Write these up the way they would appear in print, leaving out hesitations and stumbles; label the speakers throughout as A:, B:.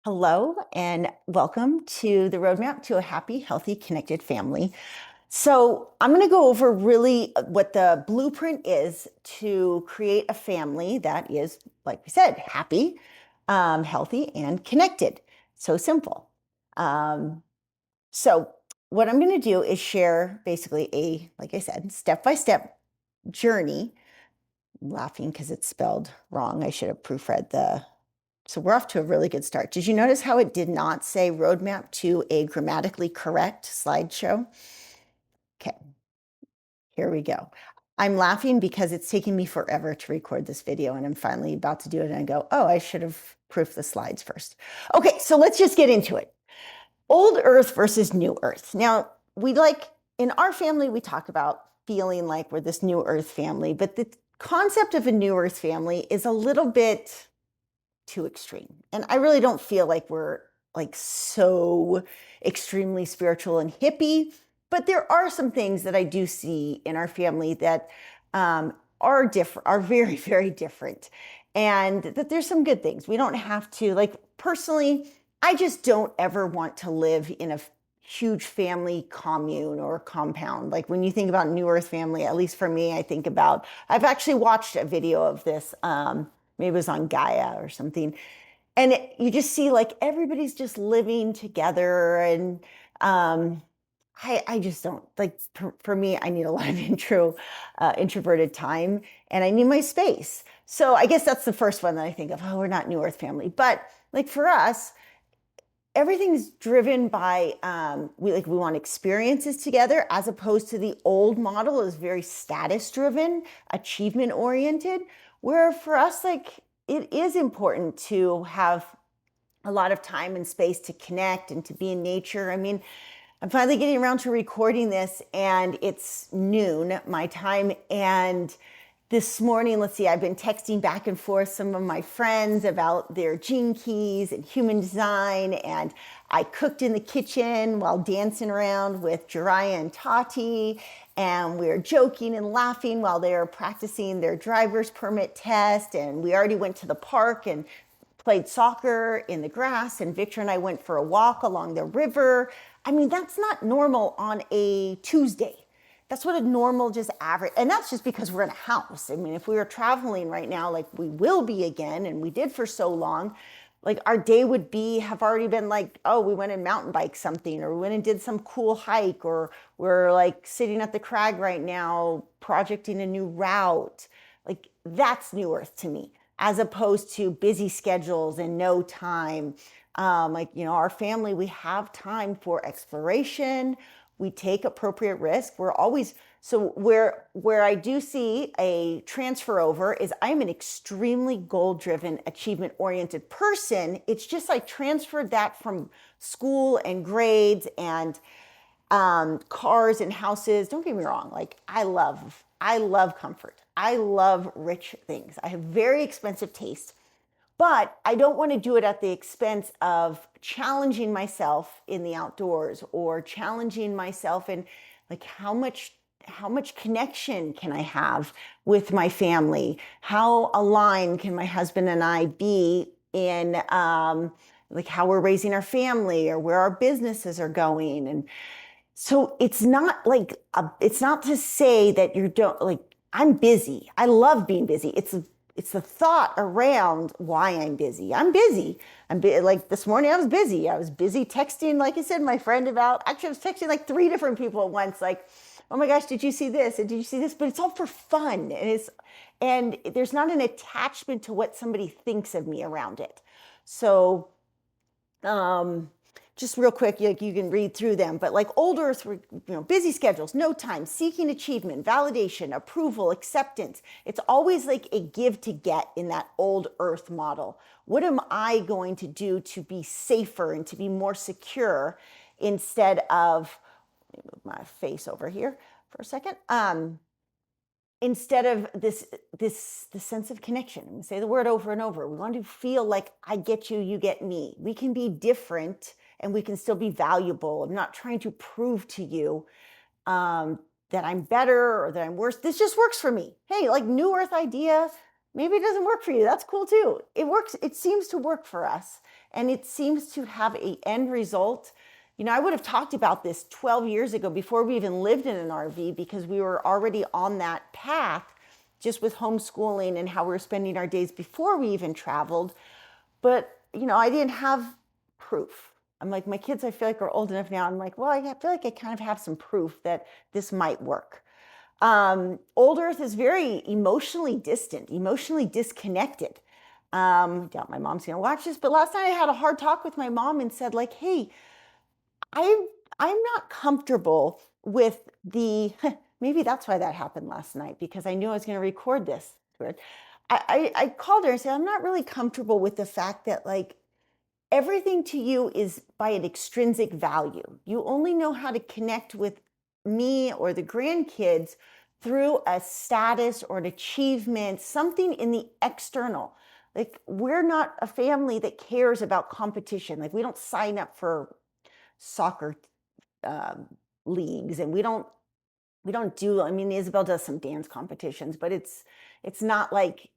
A: Hello, and welcome to the Roadmap to a Happy, Healthy, Connected Family. So, I'm going to go over really what the blueprint is to create a family that is, like we said, happy, healthy, and connected. So simple. Um, so, what I'm going to do is share basically like I said, step by step journey. I'm laughing because it's spelled wrong. I should have proofread so we're off to a really good start. Did you notice how it did not say roadmap to a grammatically correct slideshow? Okay, here we go. I'm laughing because it's taking me forever to record this video and I'm finally about to do it and I go, oh, I should have proofed the slides first. Okay, so let's just get into it. Old Earth versus New Earth. Now, in our family, we talk about feeling like we're this New Earth family, but the concept of a New Earth family is a little bit too extreme. And I really don't feel like we're like so extremely spiritual and hippie, but there are some things that I do see in our family that are different, are very, very different. And that there's some good things. We don't have to, like, personally, I just don't ever want to live in a huge family commune or compound. Like when you think about New Earth family, at least for me, I've actually watched a video of this. Maybe it was on Gaia or something. And you just see like everybody's just living together. And I just don't like, for me, I need a lot of introverted time and I need my space. So I guess that's the first one that I think of. Oh, we're not New Earth family. But like for us, everything's driven by we want experiences together, as opposed to the old model is very status driven, achievement oriented, where for us, like, it is important to have a lot of time and space to connect and to be in nature. I mean, I'm finally getting around to recording this and it's noon my time. And this morning, let's see, I've been texting back and forth some of my friends about their gene keys and human design. And I cooked in the kitchen while dancing around with Jiraiya and Tati. And we were joking and laughing while they were practicing their driver's permit test. And we already went to the park and played soccer in the grass, and Victor and I went for a walk along the river. I mean, that's not normal on a Tuesday. That's what a normal, just average, and that's just because we're in a house. I mean, if we were traveling right now, like we will be again, and we did for so long, like our day would have already been like, oh, we went and mountain biked something, or we went and did some cool hike, or we're like sitting at the crag right now, projecting a new route. Like that's New Earth to me, as opposed to busy schedules and no time. Our family, we have time for exploration. We take appropriate risk. We're always, so where I do see a transfer over is I'm an extremely goal-driven, achievement-oriented person. It's just I transferred that from school and grades and cars and houses. Don't get me wrong. Like I love comfort. I love rich things. I have very expensive taste, but I don't want to do it at the expense of challenging myself in the outdoors or challenging myself in like how much connection can I have with my family? How aligned can my husband and I be in like how we're raising our family or where our businesses are going? And so it's not to say that you don't like, I'm busy. I love being busy. It's the thought around why I'm busy. Like this morning I was busy. I was busy texting, like I said, my friend about, actually I was texting like 3 different people at once, like, oh my gosh, did you see this? And did you see this? But it's all for fun. And there's not an attachment to what somebody thinks of me around it. So, just real quick, you can read through them, but like old Earth, busy schedules, no time, seeking achievement, validation, approval, acceptance. It's always like a give to get in that old Earth model. What am I going to do to be safer and to be more secure instead of, let me move my face over here for a second. Instead of this sense of connection. We say the word over and over. We want to feel like I get you, you get me. We can be different and we can still be valuable. I'm not trying to prove to you that I'm better or that I'm worse. This just works for me. Hey, like New Earth idea, maybe it doesn't work for you. That's cool too. It works. It seems to work for us. and it seems to have a end result. I would have talked about this 12 years ago before we even lived in an RV, because we were already on that path just with homeschooling and how we were spending our days before we even traveled. But, I didn't have proof. I'm like, my kids, I feel like, are old enough now. I'm like, well, I feel like I kind of have some proof that this might work. Old Earth is very emotionally distant, emotionally disconnected. I doubt my mom's gonna watch this, but last night I had a hard talk with my mom and said, like, hey, I I'm not comfortable with the maybe that's why that happened last night, because I knew I was going to record this. I called her and said, I'm not really comfortable with the fact that, like, everything to you is by an extrinsic value. You only know how to connect with me or the grandkids through a status or an achievement, something in the external. Like, we're not a family that cares about competition. Like, we don't sign up for soccer um, leagues, and we don't do. I mean, Isabelle does some dance competitions, but it's not like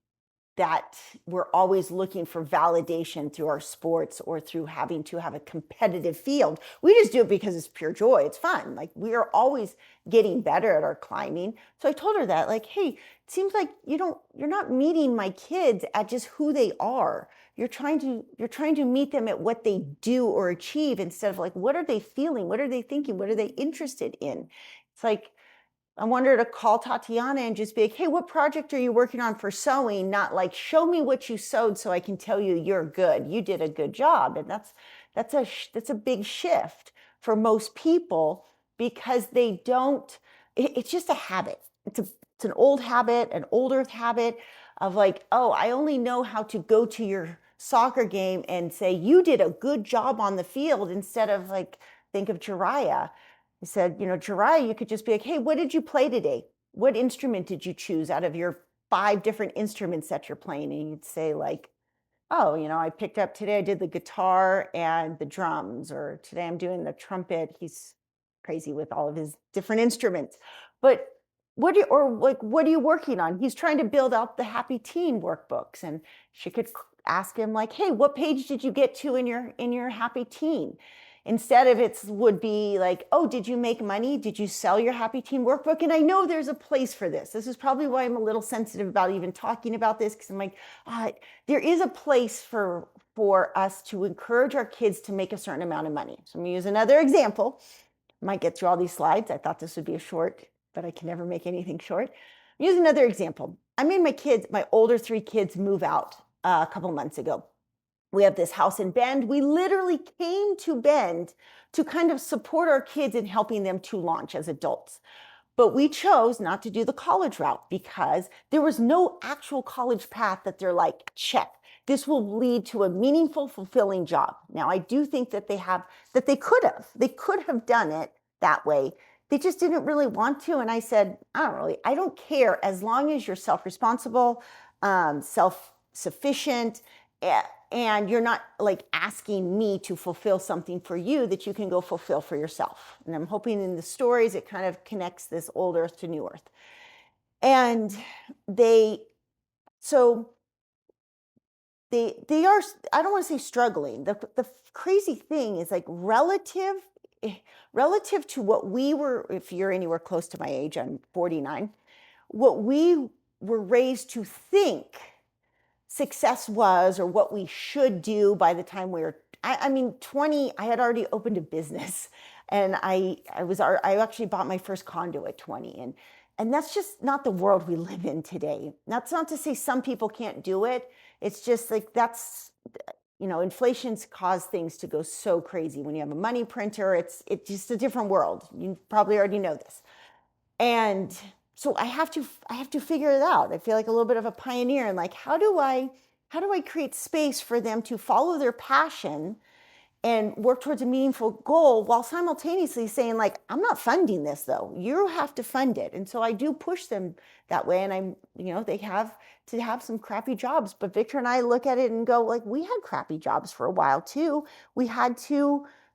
A: that we're always looking for validation through our sports or through having to have a competitive field. We just do it because it's pure joy. It's fun. Like, we are always getting better at our climbing. So I told her that, like, hey, it seems like you're not meeting my kids at just who they are. You're trying to meet them at what they do or achieve, instead of, like, what are they feeling? What are they thinking? What are they interested in? It's like, I want her to call Tatiana and just be like, hey, what project are you working on for sewing? Not like, show me what you sewed so I can tell you you're good. You did a good job. And that's a big shift for most people, because they don't, it's just a habit. It's an old habit, an older habit of, like, oh, I only know how to go to your soccer game and say, you did a good job on the field, instead of, like, think of Jiraiya. I said, Jiraiya, you could just be like, hey, what did you play today? What instrument did you choose out of your 5 different instruments that you're playing? And you'd say, like, oh, I picked up today, I did the guitar and the drums, or today I'm doing the trumpet. He's crazy with all of his different instruments. But what are you working on? He's trying to build out the Happy Teen workbooks. And she could ask him, like, hey, what page did you get to in your Happy Teen? Instead of, it would be like, oh, did you make money? Did you sell your Happy Teen workbook? And I know there's a place for this. This is probably why I'm a little sensitive about even talking about this, because I'm like, there is a place for us to encourage our kids to make a certain amount of money. So I'm gonna use another example. I might get through all these slides. I thought this would be a short, but I can never make anything short. Use another example. I made my older 3 kids move out a couple months ago. We have this house in Bend. We literally came to Bend to kind of support our kids in helping them to launch as adults. But we chose not to do the college route, because there was no actual college path that they're like, check, this will lead to a meaningful, fulfilling job. Now, I do think that they could have done it that way. They just didn't really want to. And I said, I don't care, as long as you're self-responsible, self-sufficient, and you're not, like, asking me to fulfill something for you that you can go fulfill for yourself. And I'm hoping in the stories it kind of connects this old Earth to new Earth. And so they are, I don't want to say struggling. The crazy thing is, like, relative to what we were, if you're anywhere close to my age, I'm 49, what we were raised to think success was, or what we should do by the time we were, I mean, 20, I had already opened a business, and I actually bought my first condo at 20. And that's just not the world we live in today. That's not to say some people can't do it. It's just like, inflation's caused things to go so crazy. When you have a money printer, it's just a different world. You probably already know this. And so I have to figure it out. I feel like a little bit of a pioneer, and, like, how do I create space for them to follow their passion and work towards a meaningful goal, while simultaneously saying, like, I'm not funding this, though. You have to fund it. And so I do push them that way. And they have to have some crappy jobs. But Victor and I look at it and go, like, we had crappy jobs for a while too.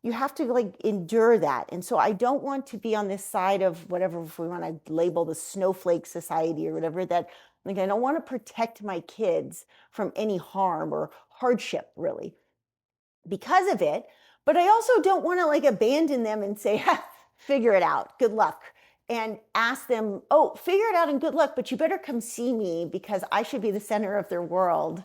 A: You have to, like, endure that. And so I don't want to be on this side of whatever, if we want to label the snowflake society or whatever, that, like, I don't want to protect my kids from any harm or hardship, really. because of it. But I also don't want to like abandon them and say, figure it out, good luck. And ask them, oh, figure it out and good luck, but you better come see me because I should be the center of their world.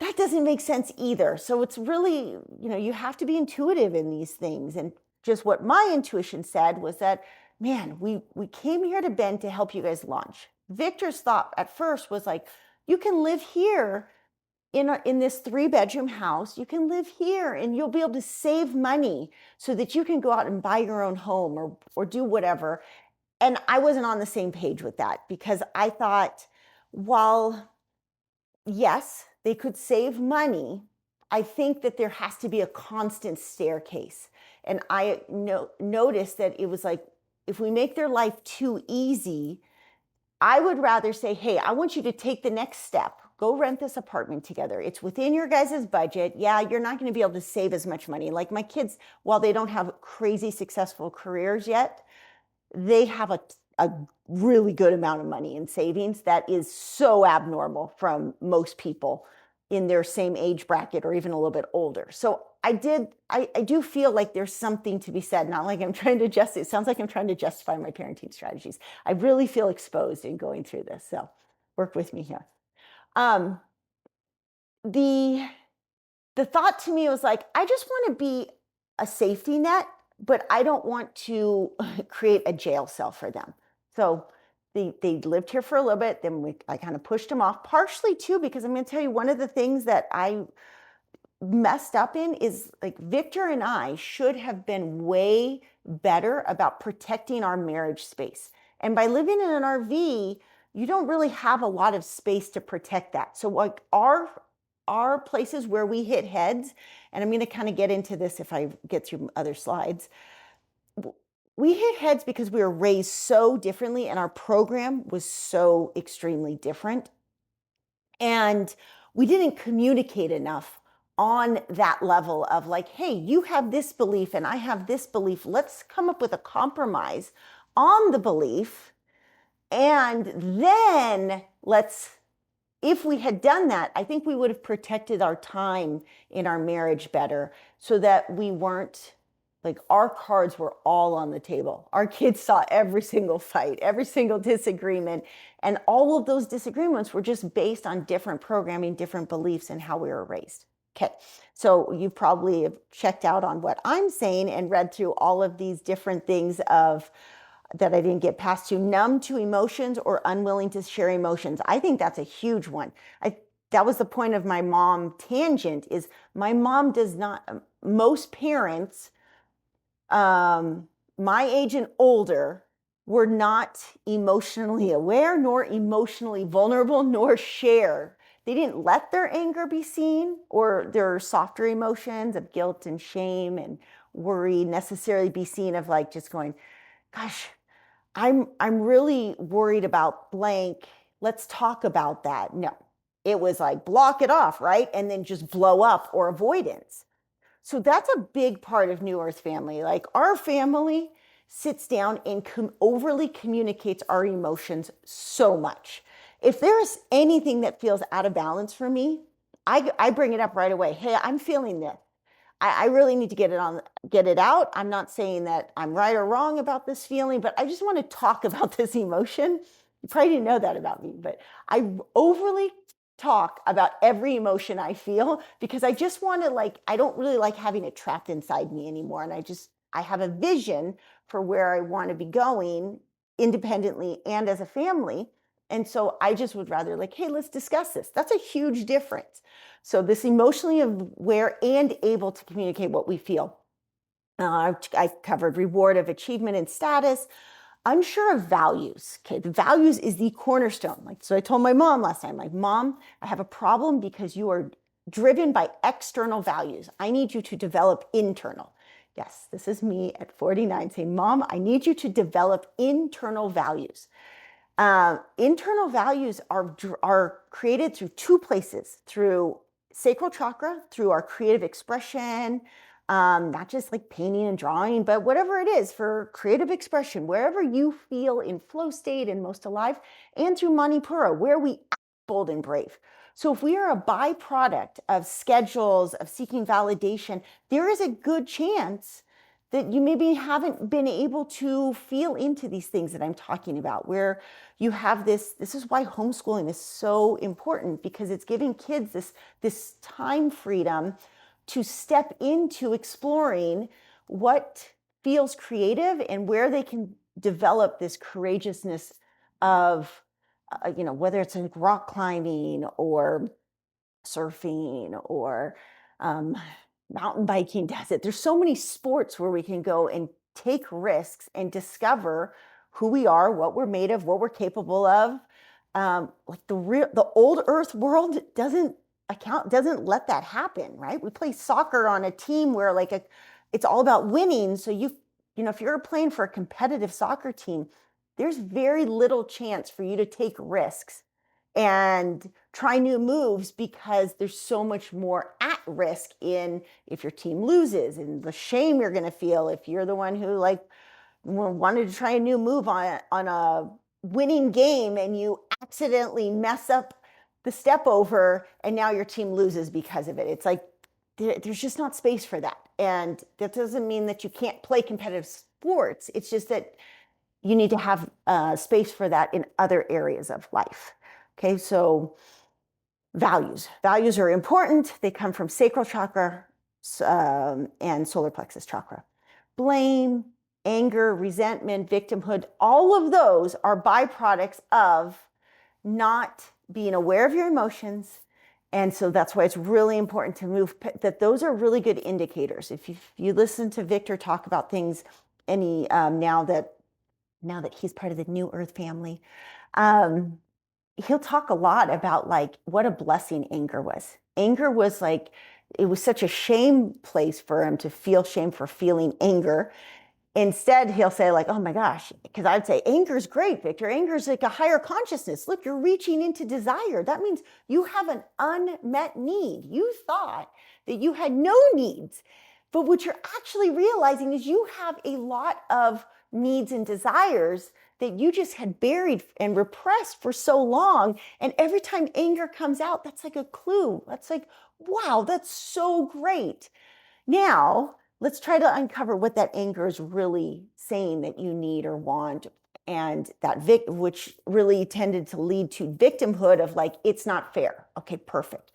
A: That doesn't make sense either. So it's really, you have to be intuitive in these things. And just what my intuition said was that, man, we came here to Bend to help you guys launch. Victor's thought at first was like, you can live here in this 3-bedroom house. You can live here and you'll be able to save money so that you can go out and buy your own home or do whatever. And I wasn't on the same page with that because I thought, while yes, they could save money, I think that there has to be a constant staircase. And I noticed that it was like, if we make their life too easy, I would rather say, hey, I want you to take the next step. Go rent this apartment together. It's within your guys' budget. Yeah, you're not going to be able to save as much money. Like my kids, while they don't have crazy successful careers yet, they have a really good amount of money in savings that is so abnormal from most people in their same age bracket or even a little bit older. So I do feel like there's something to be said, not like I'm trying to it sounds like I'm trying to justify my parenting strategies. I really feel exposed in going through this. So work with me here. The thought to me was like, I just want to be a safety net, but I don't want to create a jail cell for them. So they lived here for a little bit. Then I kind of pushed them off, partially too, because I'm going to tell you one of the things that I messed up in is like Victor and I should have been way better about protecting our marriage space. And by living in an RV, you don't really have a lot of space to protect that. So like our places where we hit heads, and I'm going to kind of get into this if I get through other slides. We hit heads because we were raised so differently and our program was so extremely different. And we didn't communicate enough on that level of like, hey, you have this belief and I have this belief. Let's come up with a compromise on the belief. And then if we had done that, I think we would have protected our time in our marriage better so that we weren't like, our cards were all on the table. Our kids saw every single fight, every single disagreement, and all of those disagreements were just based on different programming, different beliefs, and how we were raised. Okay, so you probably have checked out on what I'm saying and read through all of these different things that I didn't get past to. Numb to emotions or unwilling to share emotions. I think that's a huge one. That was the point of my mom tangent, is my mom does not, most parents my age and older were not emotionally aware, nor emotionally vulnerable, nor share. They didn't let their anger be seen or their softer emotions of guilt and shame and worry necessarily be seen, of like just going, gosh, I'm really worried about blank. Let's talk about that. No, it was like block it off, right? And then just blow up, or avoidance. So that's a big part of New Earth family. Like, our family sits down and overly communicates our emotions so much. If there's anything that feels out of balance for me, I bring it up right away. Hey, I'm feeling this. I really need to get it out. I'm not saying that I'm right or wrong about this feeling, but I just want to talk about this emotion. You probably didn't know that about me, but I overly talk about every emotion I feel because I just want to, like, I don't really like having it trapped inside me anymore. And I have a vision for where I want to be going independently and as a family. And so I just would rather, like, hey, let's discuss this. That's a huge difference. So this emotionally aware and able to communicate what we feel. I covered reward of achievement and status. Unsure of values. Okay, the values is the cornerstone. Like, so I told my mom last time, like, Mom, I have a problem because you are driven by external values. I need you to develop internal. Yes, this is me at 49 saying, Mom, I need you to develop internal values. Internal values are created through two places: through sacral chakra, through our creative expression, not just like painting and drawing, but whatever it is for creative expression, wherever you feel in flow state and most alive, and through Manipura, where we bold and brave. So if we are a byproduct of schedules, of seeking validation, there is a good chance that you maybe haven't been able to feel into these things that I'm talking about, where you have this is why homeschooling is so important, because it's giving kids this time freedom to step into exploring what feels creative and where they can develop this courageousness of, whether it's in rock climbing or surfing or um, mountain biking does it. There's so many sports where we can go and take risks and discover who we are, what we're made of, what we're capable of. Like the old earth world doesn't let that happen, right? We play soccer on a team where it's all about winning. So if you're playing for a competitive soccer team, there's very little chance for you to take risks and try new moves, because there's so much more at risk in if your team loses, and the shame you're going to feel if you're the one who wanted to try a new move on a winning game and you accidentally mess up the step over and now your team loses because of it. It's like there's just not space for that. And that doesn't mean that you can't play competitive sports. It's just that you need to have space for that in other areas of life. Okay, so values. Values are important. They come from sacral chakra and solar plexus chakra. Blame, anger, resentment, victimhood, all of those are byproducts of not being aware of your emotions. And so that's why it's really important to move, that those are really good indicators. If you listen to Victor talk about things, now that he's part of the New Earth family, he'll talk a lot about what a blessing anger was. Anger was it was such a shame place for him to feel shame for feeling anger. Instead, he'll say oh my gosh, because I'd say anger is great, Victor. Anger is like a higher consciousness. Look, you're reaching into desire. That means you have an unmet need. You thought that you had no needs, but what you're actually realizing is you have a lot of needs and desires that you just had buried and repressed for so long. And every time anger comes out, that's like a clue. That's wow, that's so great. Now, let's try to uncover what that anger is really saying that you need or want. And that which really tended to lead to victimhood of it's not fair. Okay, perfect.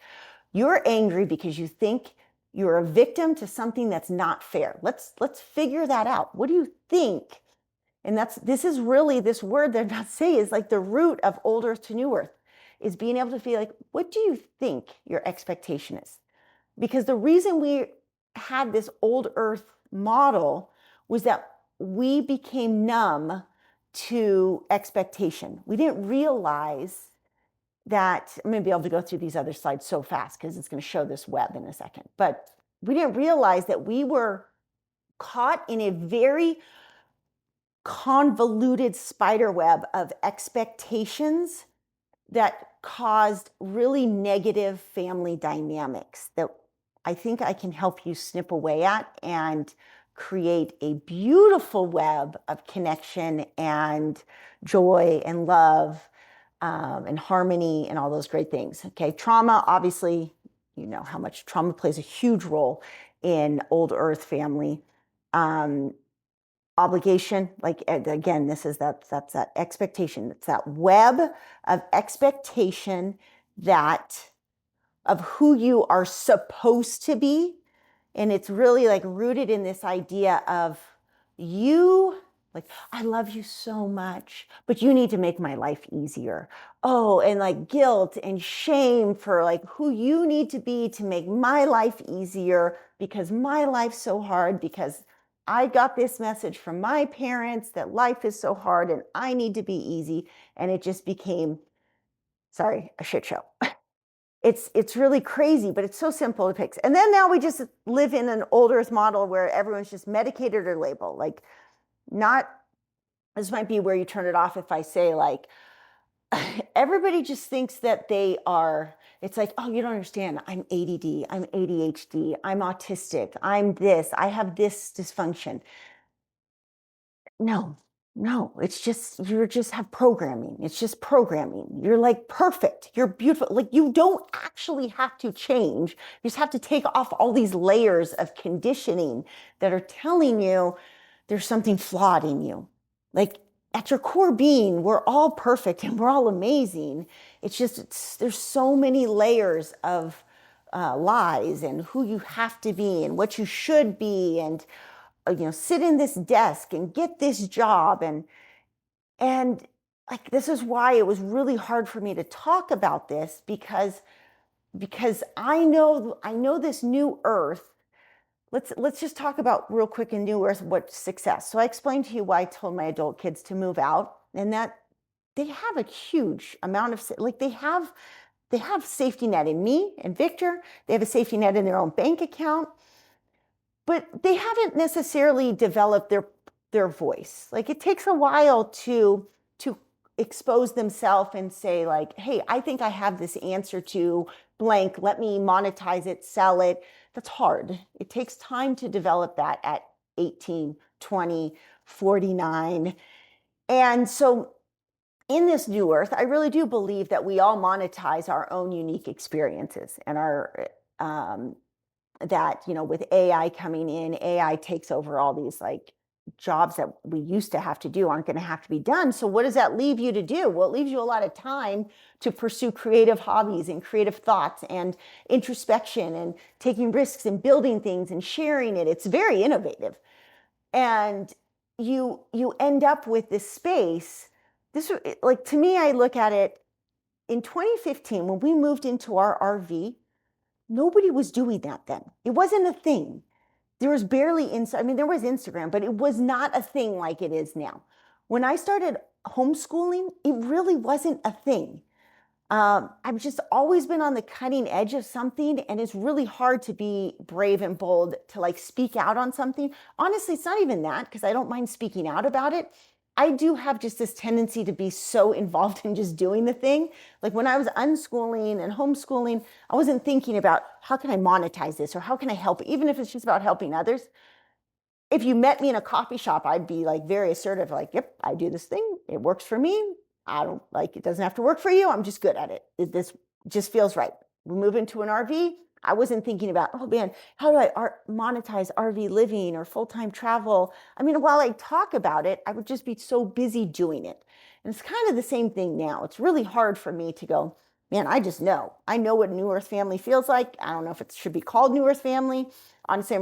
A: You're angry because you think you're a victim to something that's not fair. Let's figure that out. What do you think? And this is really, this word that I'm about to say is the root of old earth to new earth, is being able to feel what do you think your expectation is? Because the reason we had this old earth model was that we became numb to expectation. We didn't realize that, I'm going to be able to go through these other slides so fast because it's going to show this web in a second, but we didn't realize that we were caught in a very convoluted spider web of expectations that caused really negative family dynamics that I think I can help you snip away at and create a beautiful web of connection and joy and love and harmony and all those great things. Okay, trauma, obviously, you know how much trauma plays a huge role in old earth family. Obligation, again, that's that expectation. It's that web of expectation of who you are supposed to be. And it's really rooted in this idea of you, I love you so much, but you need to make my life easier. Oh, and guilt and shame for who you need to be to make my life easier, because my life's so hard, because I got this message from my parents that life is so hard and I need to be easy. And it just became, sorry, a shit show. It's really crazy, but it's so simple to fix. And then now we just live in an old earth model where everyone's just medicated or labeled. This might be where you turn it off if I say everybody just thinks that they are, it's oh, you don't understand. I'm ADD, I'm ADHD, I'm autistic, I'm this, I have this dysfunction. No, No, it's just, you're just have programming. It's just programming. You're like perfect. You're beautiful. Like you don't actually have to change. You just have to take off all these layers of conditioning that are telling you there's something flawed in you. Like at your core being, we're all perfect and we're all amazing. It's just, there's so many layers of lies and who you have to be and what you should be and sit in this desk and get this job and like this is why it was really hard for me to talk about this because I know this new earth. Let's just talk about real quick in new earth what success. So I explained to you why I told my adult kids to move out and that they have a huge amount of like they have safety net in me and Victor. They have a safety net in their own bank account, but they haven't necessarily developed their voice. Like it takes a while to expose themselves and say like, hey, I think I have this answer to blank. Let me monetize it, sell it. That's hard. It takes time to develop that at 18, 20, 49. And so in this new earth, I really do believe that we all monetize our own unique experiences and our that, with AI coming in, AI takes over all these like jobs that we used to have to do aren't going to have to be done. So what does that leave you to do? Well, it leaves you a lot of time to pursue creative hobbies and creative thoughts and introspection and taking risks and building things and sharing it. It's very innovative. And you end up with this space. This, like, to me, I look at it in 2015 when we moved into our RV. Nobody was doing that then. It wasn't a thing. There was barely there was Instagram, but it was not a thing like it is now. When I started homeschooling, it really wasn't a thing. I've just always been on the cutting edge of something, and it's really hard to be brave and bold to like speak out on something. Honestly, it's not even that because I don't mind speaking out about it. I do have just this tendency to be so involved in just doing the thing. Like when I was unschooling and homeschooling, I wasn't thinking about how can I monetize this or how can I help, even if it's just about helping others. If you met me in a coffee shop, I'd be like very assertive, like, yep, I do this thing. It works for me. I don't like it doesn't have to work for you. I'm just good at it. This just feels right. We move into an RV. I wasn't thinking about, oh man, how do I monetize RV living or full-time travel? I mean, while I talk about it, I would just be so busy doing it. And it's kind of the same thing now. It's really hard for me to go, man, I just know. I know what New Earth Family feels like. I don't know if it should be called New Earth Family. Honestly,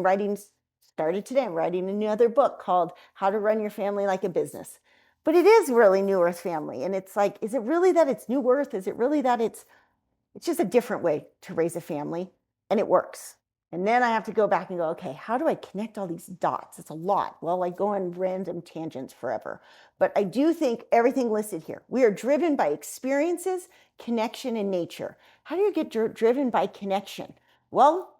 A: started today. I'm writing another book called How to Run Your Family Like a Business. But it is really New Earth Family. And it's like, is it really that it's New Earth? Is it really that it's just a different way to raise a family? And it works. And then I have to go back and go, okay, how do I connect all these dots? It's a lot. Well, I go on random tangents forever. But I do think everything listed here, we are driven by experiences, connection, and nature. How do you get driven by connection? Well,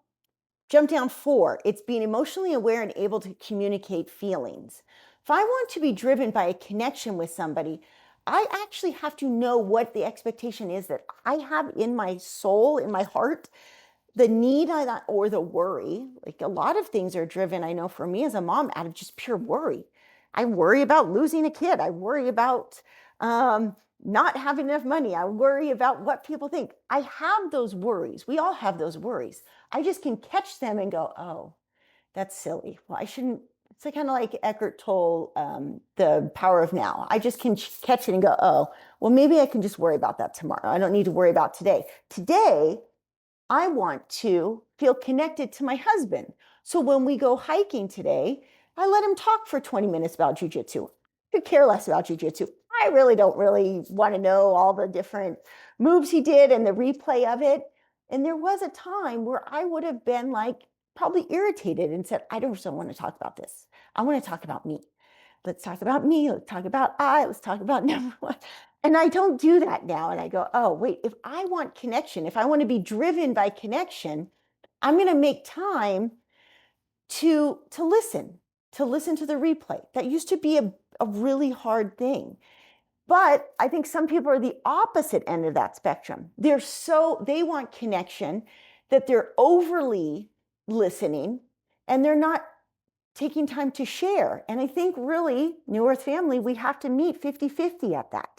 A: jump down 4, it's being emotionally aware and able to communicate feelings. If I want to be driven by a connection with somebody, I actually have to know what the expectation is that I have in my soul, in my heart, the need or the worry. Like a lot of things are driven, I know for me as a mom, out of just pure worry. I worry about losing a kid. I worry about not having enough money. I worry about what people think. I have those worries. We all have those worries. I just can catch them and go, oh, that's silly. Well, I shouldn't. It's like, kind of like Eckhart Tolle, The Power of Now. I just can catch it and go, oh, well, maybe I can just worry about that tomorrow. I don't need to worry about today. Today, I want to feel connected to my husband. So when we go hiking today, I let him talk for 20 minutes about jujitsu. I could care less about jujitsu. I really don't want to know all the different moves he did and the replay of it. And there was a time where I would have been like probably irritated and said, I don't want to talk about this. I want to talk about me. Let's talk about me. Let's talk about let's talk about number one. And I don't do that now. And I go, oh, wait, if I want connection, if I want to be driven by connection, I'm going to make time to listen to the replay. That used to be a really hard thing. But I think some people are the opposite end of that spectrum. They want connection that they're overly listening and they're not taking time to share. And I think really, New Earth family, we have to meet 50-50 at that.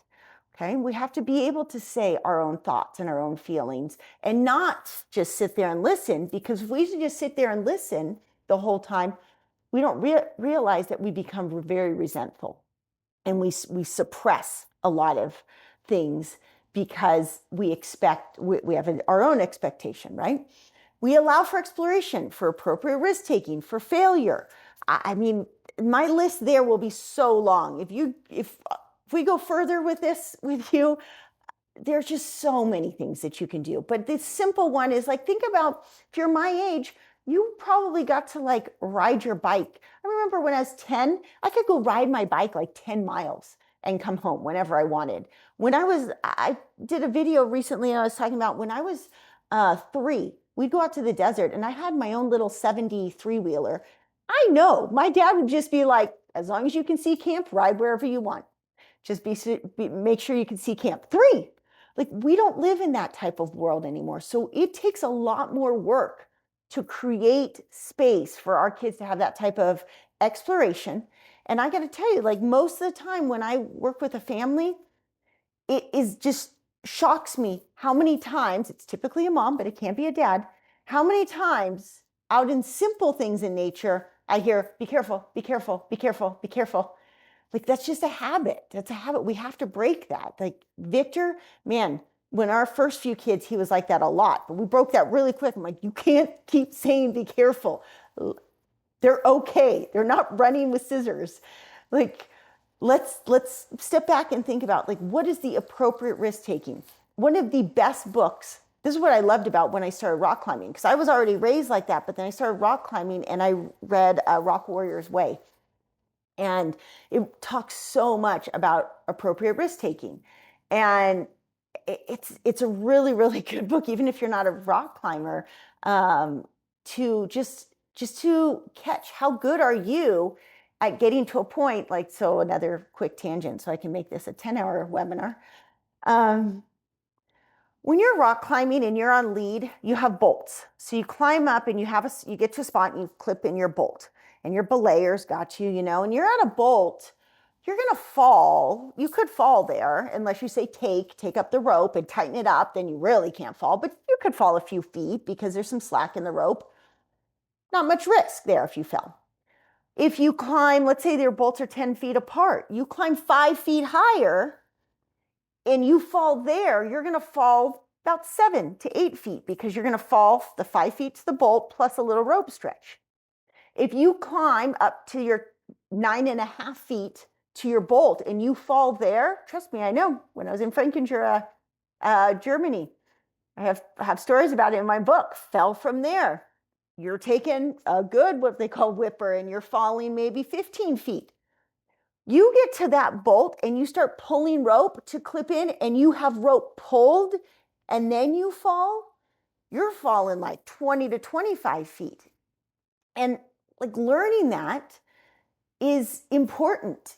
A: Okay, we have to be able to say our own thoughts and our own feelings and not just sit there and listen, because if we just sit there and listen the whole time, we don't realize that we become very resentful and we suppress a lot of things because we have our own expectation, right? We allow for exploration, for appropriate risk taking, for failure. I mean, my list there will be so long. If we go further with this with you, there's just so many things that you can do. But the simple one is like, think about if you're my age, you probably got to like ride your bike. I remember when I was 10, I could go ride my bike like 10 miles and come home whenever I wanted. I did a video recently and I was talking about when I was 3, we'd go out to the desert and I had my own little 73 wheeler. I know my dad would just be like, as long as you can see camp, ride wherever you want. Just make sure you can see camp. 3, like we don't live in that type of world anymore. So it takes a lot more work to create space for our kids to have that type of exploration. And I got to tell you, like most of the time when I work with a family, it is just shocks me how many times, it's typically a mom, but it can't be a dad, how many times out in simple things in nature, I hear, be careful, be careful, be careful, be careful. Like that's just a habit. That's a habit. We have to break that. Like Victor, man, when our first few kids, he was like that a lot, but we broke that really quick. I'm like, you can't keep saying be careful. They're okay. They're not running with scissors. Like, let's step back and think about like, what is the appropriate risk taking? One of the best books, this is what I loved about when I started rock climbing, because I was already raised like that, but then I started rock climbing and I read Rock Warrior's Way. And it talks so much about appropriate risk taking. And it's a really, really good book, even if you're not a rock climber, to just to catch how good are you at getting to a point, like, so another quick tangent, so I can make this a 10-hour webinar. When you're rock climbing and you're on lead, you have bolts. So you climb up and you get to a spot and you clip in your bolt. And your belayers got you, and you're at a bolt, you're gonna fall. You could fall there unless you say take up the rope and tighten it up, then you really can't fall, but you could fall a few feet because there's some slack in the rope. Not much risk there if you fell. If you climb, let's say your bolts are 10 feet apart, you climb 5 feet higher and you fall there, you're gonna fall about 7 to 8 feet because you're gonna fall the 5 feet to the bolt plus a little rope stretch. If you climb up to your 9.5 feet to your bolt and you fall there, trust me, I know. When I was in Frankenjura, Germany, I have stories about it in my book. Fell from there. You're taking a good, what they call whipper, and you're falling maybe 15 feet. You get to that bolt and you start pulling rope to clip in and you have rope pulled and then you fall, you're falling like 20 to 25 feet. And like learning that is important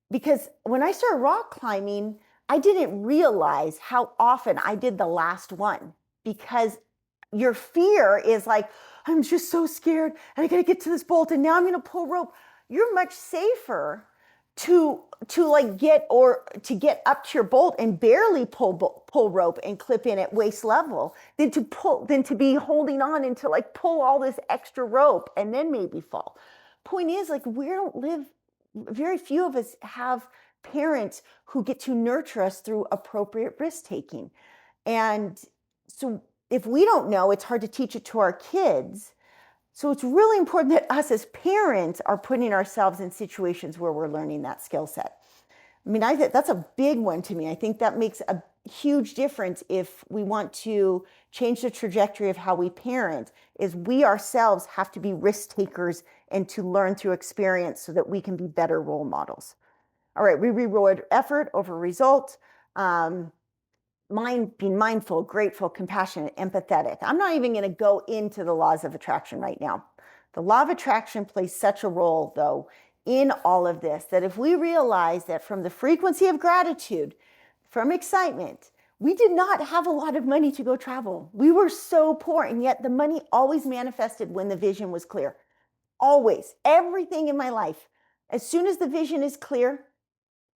A: because when I started rock climbing, I didn't realize how often I did the last one because your fear is like, I'm just so scared and I got to get to this bolt and now I'm going to pull rope. You're much safer to get up to your bolt and barely pull rope and clip in at waist level than to be holding on and to like pull all this extra rope and then maybe fall. Point is, like, very few of us have parents who get to nurture us through appropriate risk taking. And so if we don't know, it's hard to teach it to our kids. So it's really important that us as parents are putting ourselves in situations where we're learning that skill set. I mean, that's a big one to me. I think that makes a huge difference if we want to change the trajectory of how we parent, is we ourselves have to be risk takers and to learn through experience so that we can be better role models. All right, we reward effort over result. Being mindful, grateful, compassionate, empathetic. I'm not even going to go into the laws of attraction right now. The law of attraction plays such a role, though, in all of this, that if we realize that from the frequency of gratitude, from excitement, we did not have a lot of money to go travel. We were so poor, and yet the money always manifested when the vision was clear. always, everything in my life, as soon as the vision is clear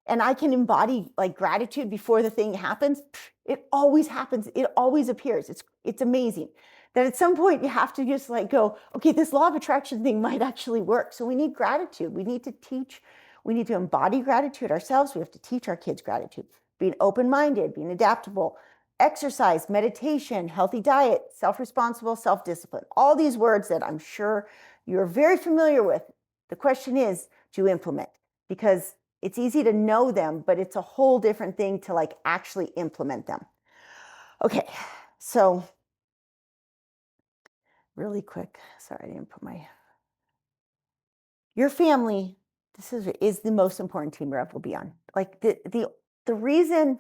A: and I can embody like gratitude before the thing happens, it always happens. It always appears. It's amazing that at some point you have to just like go, okay, this law of attraction thing might actually work. So we need gratitude. We need to teach, we need to embody gratitude ourselves. We have to teach our kids gratitude, being open-minded, being adaptable, exercise, meditation, healthy diet, self-responsible, self-discipline, all these words that I'm sure you're very familiar with. The question is, do you implement? Because it's easy to know them, but it's a whole different thing to like actually implement them. Okay, so really quick, sorry, I didn't put your family, this is the most important team you'll ever be on. Like the reason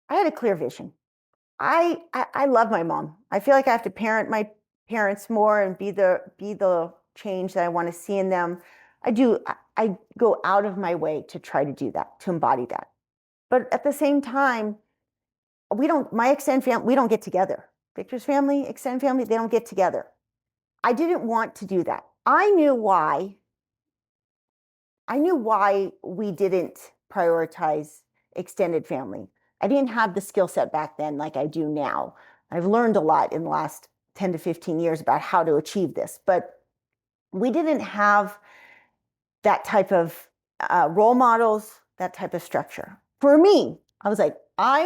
A: I had a clear vision. I love my mom. I feel like I have to parent my parents more and be the change that I want to see in them. I do. I go out of my way to try to do that, to embody that. But at the same time, my extended family, we don't get together. Victor's family, extended family, they don't get together. I didn't want to do that. I knew why we didn't prioritize extended family. I didn't have the skill set back then like I do now. I've learned a lot in the last 10 to 15 years about how to achieve this, but we didn't have that type of role models, that type of structure. For me, I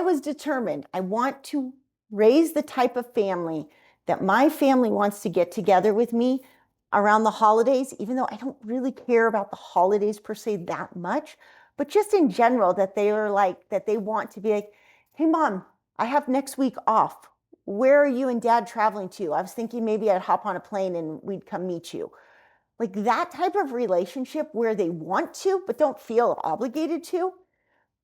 A: was determined. I want to raise the type of family that my family wants to get together with me around the holidays, even though I don't really care about the holidays per se that much, but just in general, that they want to be like, hey, mom, I have next week off. Where are you and dad traveling to? I was thinking maybe I'd hop on a plane and we'd come meet you. Like that type of relationship where they want to, but don't feel obligated to.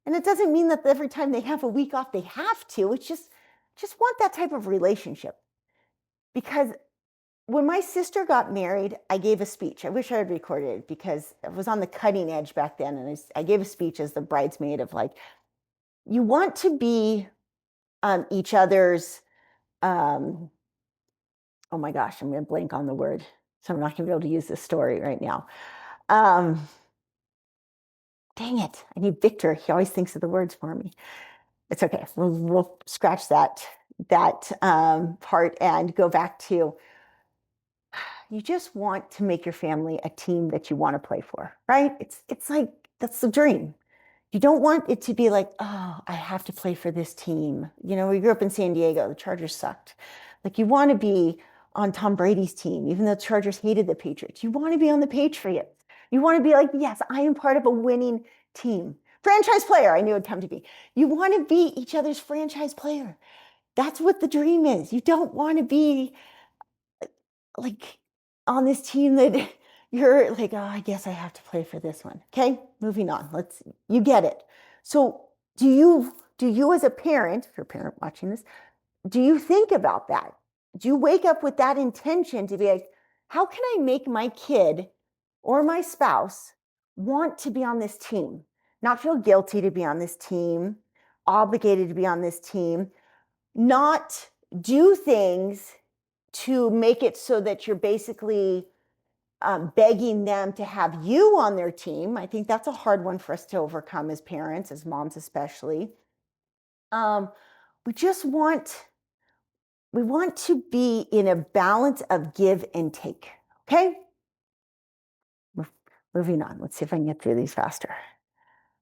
A: And it doesn't mean that every time they have a week off, they have to. It's just want that type of relationship. Because when my sister got married, I gave a speech. I wish I had recorded it because I was on the cutting edge back then. And I gave a speech as the bridesmaid of like, you want to be each other's, oh my gosh, I'm going to blank on the word. So I'm not going to be able to use this story right now. Dang it. I need Victor. He always thinks of the words for me. It's okay. We'll scratch that part and go back to, you just want to make your family a team that you want to play for, right? It's like, that's the dream. You don't want it to be like, oh, I have to play for this team. You know, we grew up in San Diego, the Chargers sucked. Like you want to be on Tom Brady's team, even though the Chargers hated the Patriots. You want to be on the Patriots. You want to be like, yes, I am part of a winning team. Franchise player, I knew it'd come to be. You want to be each other's franchise player. That's what the dream is. You don't want to be like on this team that you're like, oh, I guess I have to play for this one. Okay, moving on. You get it. So do you as a parent, if you're a parent watching this, do you think about that? Do you wake up with that intention to be like, how can I make my kid or my spouse want to be on this team? Not feel guilty to be on this team, obligated to be on this team, not do things to make it so that you're basically begging them to have you on their team. I think that's a hard one for us to overcome as parents, as moms especially. We just want to be in a balance of give and take. Okay? Moving on. Let's see if I can get through these faster.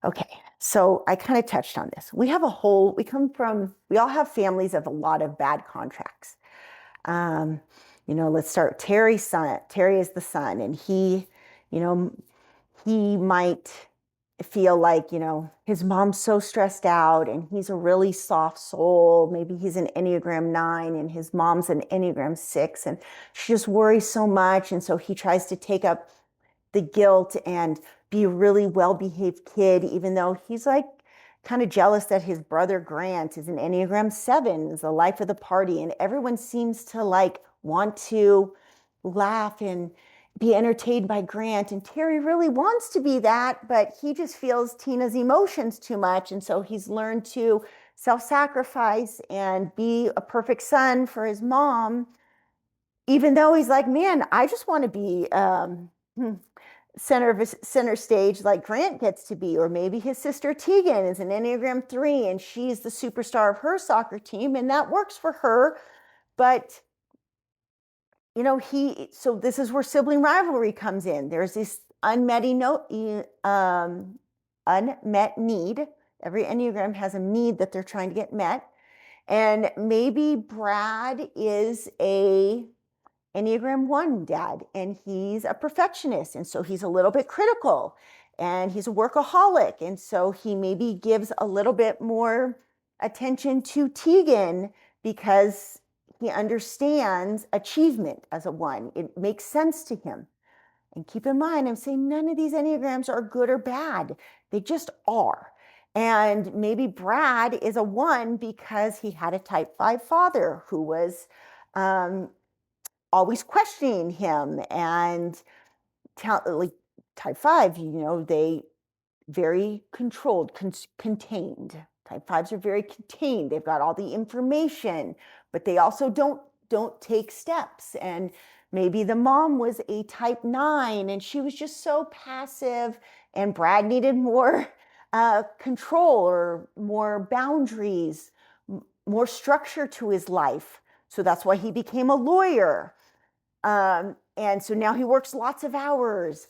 A: Okay, so I kind of touched on this. We all have families of a lot of bad contracts. Let's start Terry's son. Terry is the son, and he might feel like, his mom's so stressed out and he's a really soft soul. Maybe he's an Enneagram 9 and his mom's an Enneagram 6 and she just worries so much. And so he tries to take up the guilt and be a really well-behaved kid, even though he's like kind of jealous that his brother Grant is an Enneagram 7, is the life of the party. And everyone seems to like want to laugh and be entertained by Grant. And Terry really wants to be that, but he just feels Tina's emotions too much. And so he's learned to self-sacrifice and be a perfect son for his mom, even though he's like, man, I just want to be center stage like Grant gets to be, or maybe his sister Tegan is an Enneagram 3 and she's the superstar of her soccer team and that works for her. But you know, so this is where sibling rivalry comes in. There's this unmet need. Every Enneagram has a need that they're trying to get met. And maybe Brad is a Enneagram 1 dad, and he's a perfectionist, and so he's a little bit critical, and he's a workaholic, and so he maybe gives a little bit more attention to Tegan because he understands achievement as a 1. It makes sense to him. And keep in mind, I'm saying none of these Enneagrams are good or bad. They just are. And maybe Brad is a 1 because he had a type 5 father who was always questioning him, and like type 5, you know, they very controlled, contained. Type 5s are very contained. They've got all the information, but they also don't take steps. And maybe the mom was a type 9 and she was just so passive, and Brad needed more control or more boundaries, more structure to his life. So that's why he became a lawyer. And so now he works lots of hours.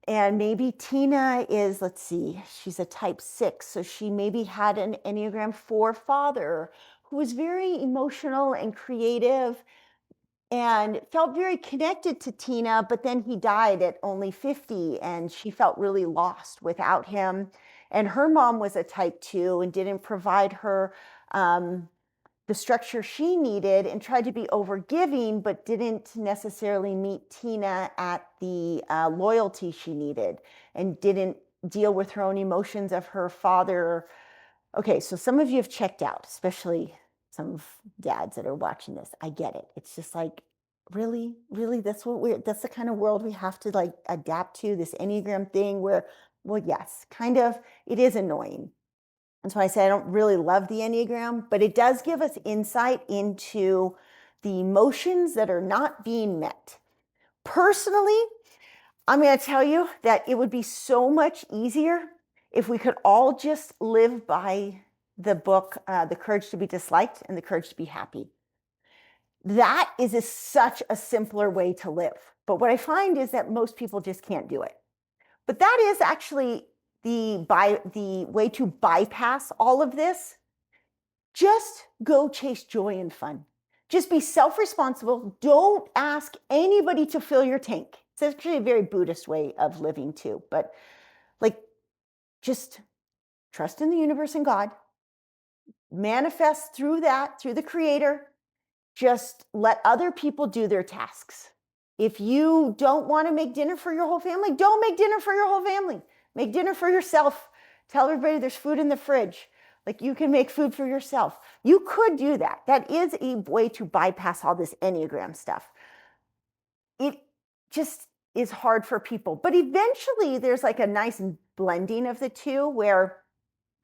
A: And maybe Tina is, let's see, she's a type 6. So she maybe had an Enneagram 4 father who was very emotional and creative and felt very connected to Tina, but then he died at only 50 and she felt really lost without him. And her mom was a type 2 and didn't provide her the structure she needed, and tried to be overgiving, but didn't necessarily meet Tina at the loyalty she needed, and didn't deal with her own emotions of her father. Okay, so some of you have checked out, especially some dads that are watching this. I get it. It's just like, really, that's the kind of world we have to like adapt to, this Enneagram thing where, well, yes, kind of, it is annoying. That's why I say I don't really love the Enneagram, but it does give us insight into the emotions that are not being met. Personally, I'm going to tell you that it would be so much easier if we could all just live by the book, The Courage to be Disliked and The Courage to be Happy. That is such a simpler way to live. But what I find is that most people just can't do it. But that is actually the way to bypass all of this. Just go chase joy and fun. Just be self-responsible. Don't ask anybody to fill your tank. It's actually a very Buddhist way of living too. But like, just trust in the universe and God. Manifest through that, through the Creator. Just let other people do their tasks. If you don't want to make dinner for your whole family, don't make dinner for your whole family. Make dinner for yourself. Tell everybody there's food in the fridge. Like, you can make food for yourself. You could do that. That is a way to bypass all this Enneagram stuff. It just is hard for people. But eventually there's like a nice blending of the two where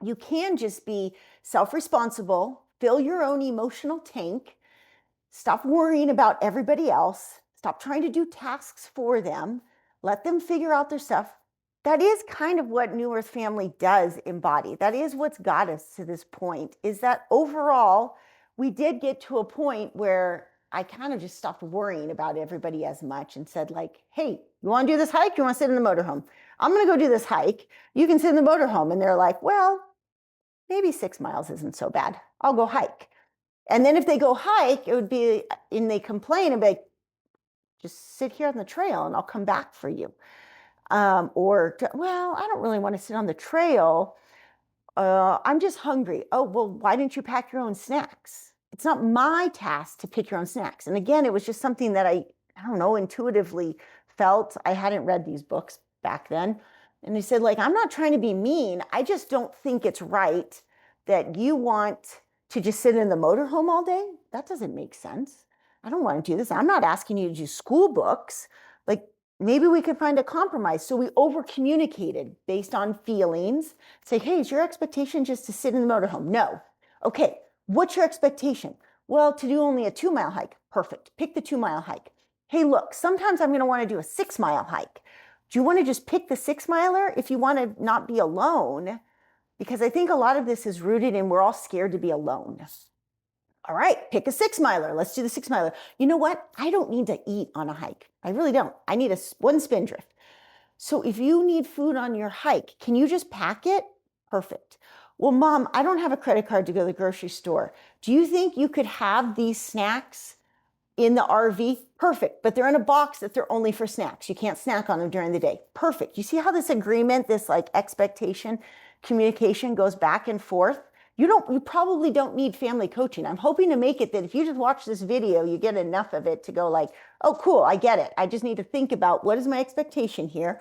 A: you can just be self-responsible, fill your own emotional tank, stop worrying about everybody else, stop trying to do tasks for them, let them figure out their stuff. That is kind of what New Earth Family does embody. That is what's got us to this point, is that overall, we did get to a point where I kind of just stopped worrying about everybody as much and said like, hey, you want to do this hike? You want to sit in the motorhome? I'm going to go do this hike. You can sit in the motorhome. And they're like, well, maybe 6 miles isn't so bad. I'll go hike. And then if they go hike, it would be, and they complain and be like, just sit here on the trail and I'll come back for you. Well, I don't really want to sit on the trail. I'm just hungry. Oh, well, why didn't you pack your own snacks? It's not my task to pick your own snacks. And again, it was just something that I don't know, intuitively felt. I hadn't read these books back then. And they said, like, I'm not trying to be mean. I just don't think it's right that you want to just sit in the motorhome all day. That doesn't make sense. I don't want to do this. I'm not asking you to do school books. Like, maybe we could find a compromise. So we over communicated based on feelings. Say, hey, is your expectation just to sit in the motorhome? No. Okay, what's your expectation? Well, to do only a 2-mile hike. Perfect. Pick the 2-mile hike. hey, look, sometimes I'm going to want to do a 6-mile hike. Do you want to just pick the 6-miler if you want to not be alone? Because I think a lot of this is rooted in we're all scared to be alone. All right, pick a 6-miler. Let's do the 6-miler. You know what? I don't need to eat on a hike. I really don't. I need one spindrift. So if you need food on your hike, can you just pack it? Perfect. Well, Mom, I don't have a credit card to go to the grocery store. Do you think you could have these snacks in the RV? Perfect. But they're in a box that they're only for snacks. You can't snack on them during the day. Perfect. You see how this agreement, this like expectation, communication goes back and forth? You probably don't need family coaching. I'm hoping to make it that if you just watch this video, you get enough of it to go like, oh, cool, I get it. I just need to think about what is my expectation here?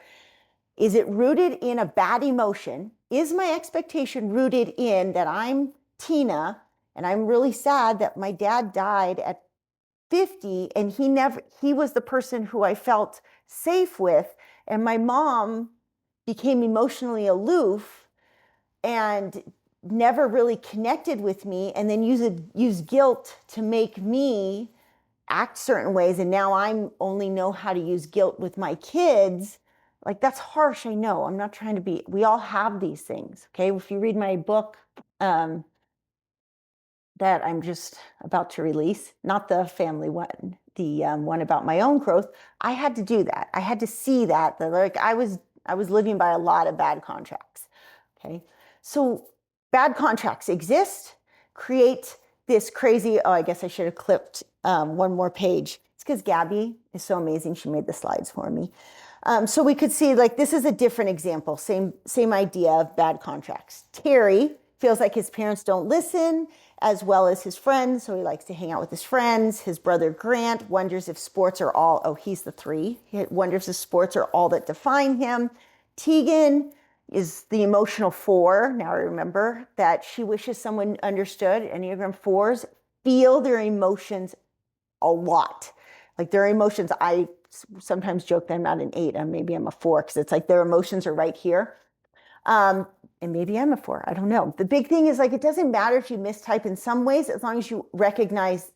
A: Is it rooted in a bad emotion? Is my expectation rooted in that I'm Tina and I'm really sad that my dad died at 50 and he was the person who I felt safe with, and my mom became emotionally aloof and never really connected with me, and then use guilt to make me act certain ways, and now I'm only know how to use guilt with my kids. Like, that's harsh, I know. I'm not trying to be, we all have these things, okay? If you read my book that I'm just about to release, not the family one, the one about my own growth, I had to do that. I had to see that like I was living by a lot of bad contracts, okay? So bad contracts exist, create this crazy, oh, I guess I should have clipped one more page. It's because Gabi is so amazing. She made the slides for me. So we could see, like, this is a different example, same idea of bad contracts. Terry feels like his parents don't listen as well as his friends, so he likes to hang out with his friends. His brother Grant wonders if sports are all, oh, he's the 3. He wonders if sports are all that define him. Tegan is the emotional 4. Now I remember that she wishes someone understood. Enneagram 4s feel their emotions a lot. Like, their emotions, I sometimes joke that I'm not an 8, and maybe I'm a 4, because it's like their emotions are right here. And maybe I'm a 4, I don't know. The big thing is, like, it doesn't matter if you mistype in some ways, as long as you recognize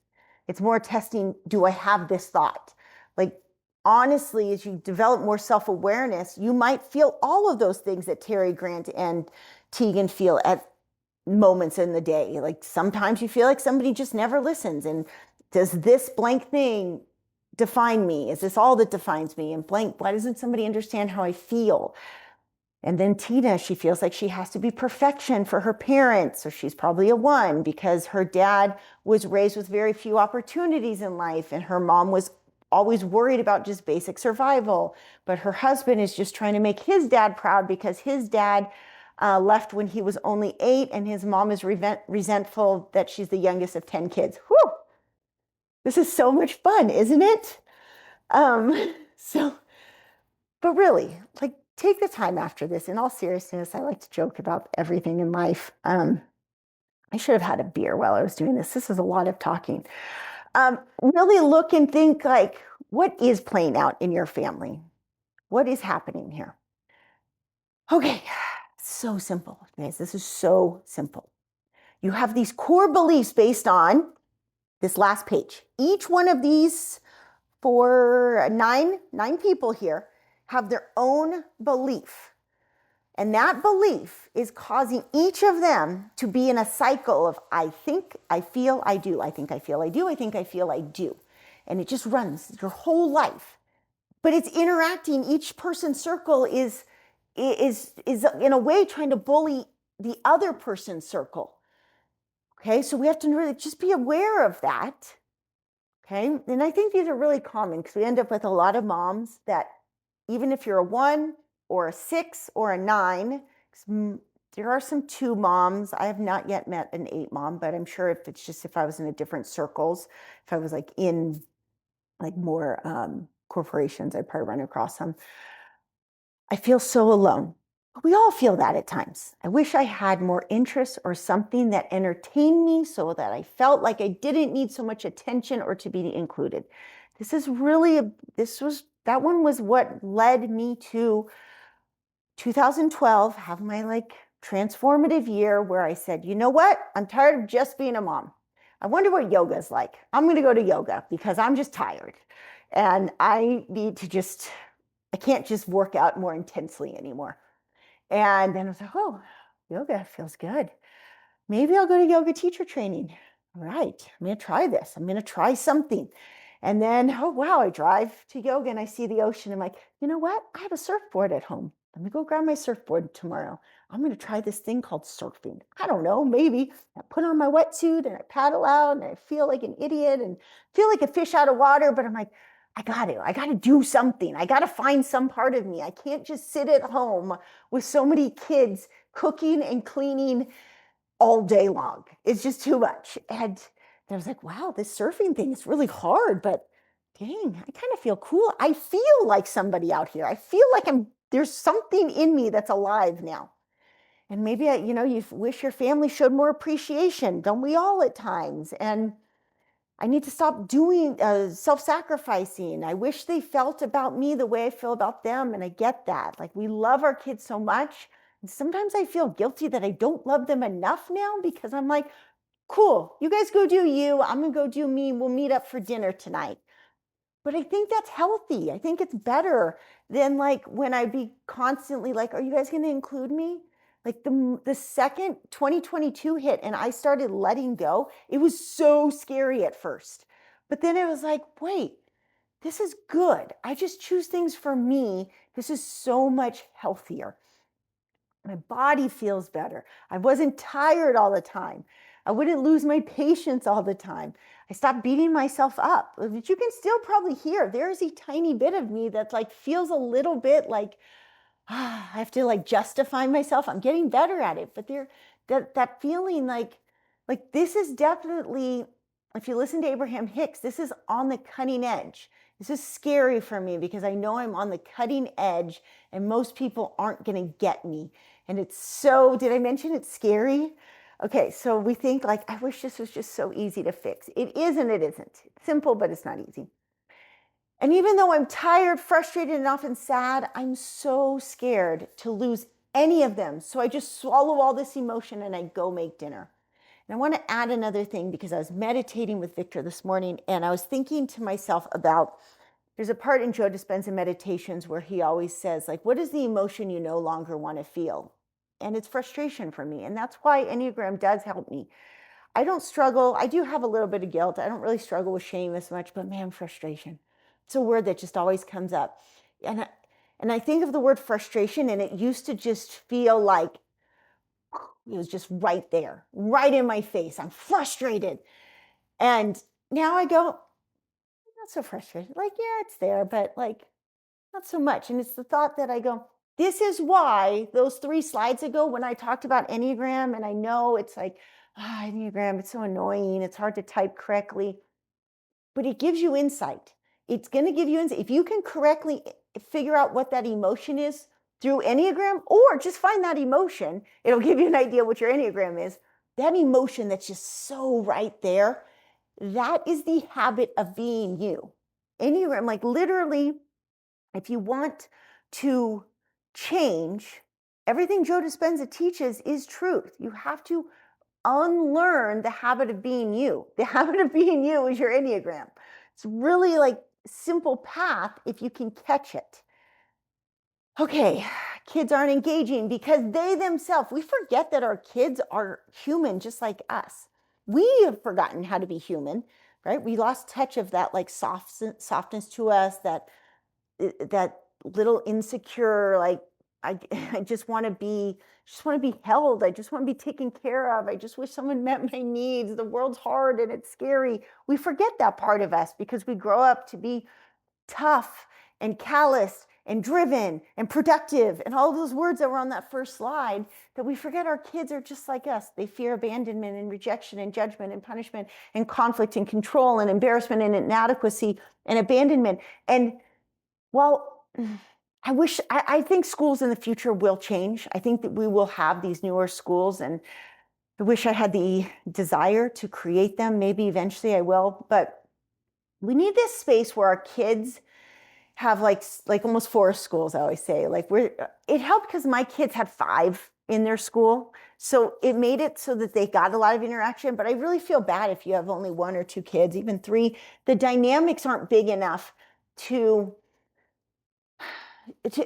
A: it's more testing, do I have this thought? Like, honestly, as you develop more self-awareness, you might feel all of those things that Terry, Grant, and Tegan feel at moments in the day. Like, sometimes you feel like somebody just never listens, and does this blank thing define me? Is this all that defines me? And blank, why doesn't somebody understand how I feel? And then Tina, she feels like she has to be perfection for her parents. So she's probably a 1, because her dad was raised with very few opportunities in life, and her mom was always worried about just basic survival. But her husband is just trying to make his dad proud, because his dad left when he was only 8, and his mom is resentful that she's the youngest of 10 kids. Whew! This is so much fun, isn't it? But really, like, take the time after this. In all seriousness, I like to joke about everything in life. I should have had a beer while I was doing this. This is a lot of talking. Really look and think, like, what is playing out in your family? What is happening here? Okay, so simple, guys. This is so simple. You have these core beliefs based on this last page. Each one of these nine people here have their own belief. And that belief is causing each of them to be in a cycle of I think, I feel, I do. I think, I feel, I do. I think, I feel, I do. And it just runs your whole life. But it's interacting. Each person's circle is in a way trying to bully the other person's circle. Okay, so we have to really just be aware of that. Okay, and I think these are really common, because we end up with a lot of moms that, even if you're a 1 or a 6 or a 9, there are some 2 moms. I have not yet met an 8 mom, but I'm sure if I was in a different circles, if I was like in like more corporations, I'd probably run across them. I feel so alone. We all feel that at times. I wish I had more interests or something that entertained me, so that I felt like I didn't need so much attention or to be included. That one was what led me to 2012, have my like transformative year where I said, you know what? I'm tired of just being a mom. I wonder what yoga is like. I'm going to go to yoga because I'm just tired and I need to just, I can't just work out more intensely anymore. And then I was like, oh, yoga feels good. Maybe I'll go to yoga teacher training. All right, I'm going to try this. I'm going to try something. And then, oh, wow, I drive to yoga and I see the ocean. I'm like, you know what? I have a surfboard at home. Let me go grab my surfboard tomorrow. I'm going to try this thing called surfing. I don't know, maybe I put on my wetsuit and I paddle out and I feel like an idiot and feel like a fish out of water. But I'm like, I got to do something. I got to find some part of me. I can't just sit at home with so many kids cooking and cleaning all day long. It's just too much. And I was like, wow, this surfing thing is really hard, but dang, I kind of feel cool. I feel like somebody out here. I feel like there's something in me that's alive now. And maybe, you wish your family showed more appreciation. Don't we all at times? And I need to stop doing self-sacrificing. I wish they felt about me the way I feel about them. And I get that. Like, we love our kids so much. And sometimes I feel guilty that I don't love them enough now because I'm like, cool, you guys go do you. I'm going to go do me. We'll meet up for dinner tonight. But I think that's healthy. I think it's better than like when I be constantly like, are you guys going to include me? Like the second 2022 hit and I started letting go, it was so scary at first. But then it was like, wait, this is good. I just choose things for me. This is so much healthier. My body feels better. I wasn't tired all the time. I wouldn't lose my patience all the time. I stopped beating myself up. But you can still probably hear there's a tiny bit of me that like feels a little bit like I have to like justify myself. I'm getting better at it, but that feeling like this is definitely, if you listen to Abraham Hicks, this is on the cutting edge. This is scary for me because I know I'm on the cutting edge and most people aren't going to get me. And it's so, did I mention it's scary? Okay, so we think like, I wish this was just so easy to fix. It is and it isn't. It's simple, but it's not easy. And even though I'm tired, frustrated, and often sad, I'm so scared to lose any of them. So I just swallow all this emotion and I go make dinner. And I want to add another thing because I was meditating with Victor this morning and I was thinking to myself about, there's a part in Joe Dispenza Meditations where he always says, like, what is the emotion you no longer want to feel? And it's frustration for me. And that's why Enneagram does help me. I don't struggle. I do have a little bit of guilt. I don't really struggle with shame as much, but man, frustration. It's a word that just always comes up. And I think of the word frustration and it used to just feel like it was just right there, right in my face. I'm frustrated. And now I go, not so frustrated. Like, yeah, it's there, but like, not so much. And it's the thought that I go, this is why those 3 slides ago, when I talked about Enneagram, and I know it's like, Enneagram, it's so annoying. It's hard to type correctly, but it gives you insight. It's going to give you insight. If you can correctly figure out what that emotion is through Enneagram, or just find that emotion, it'll give you an idea what your Enneagram is. That emotion that's just so right there, that is the habit of being you. Enneagram, like literally, if you want to change, everything Joe Dispenza teaches is truth. You have to unlearn the habit of being you. The habit of being you is your Enneagram. It's really like simple path if you can catch it. Okay, kids aren't engaging because they themselves, we forget that our kids are human just like us. We have forgotten how to be human, right? We lost touch of that like softness to us, that little insecure, like I just want to be held. I just want to be taken care of. I just wish someone met my needs. The world's hard and it's scary. We forget that part of us because we grow up to be tough and calloused and driven and productive and all those words that were on that first slide, that we forget our kids are just like us. They fear abandonment and rejection and judgment and punishment and conflict and control and embarrassment and inadequacy and abandonment. And well, I think schools in the future will change. I think that we will have these newer schools, and I wish I had the desire to create them. Maybe eventually I will, but we need this space where our kids have like almost forest schools. I always say, like, it helped because my kids had 5 in their school. So it made it so that they got a lot of interaction, but I really feel bad if you have only 1 or 2 kids, even 3. The dynamics aren't big enough to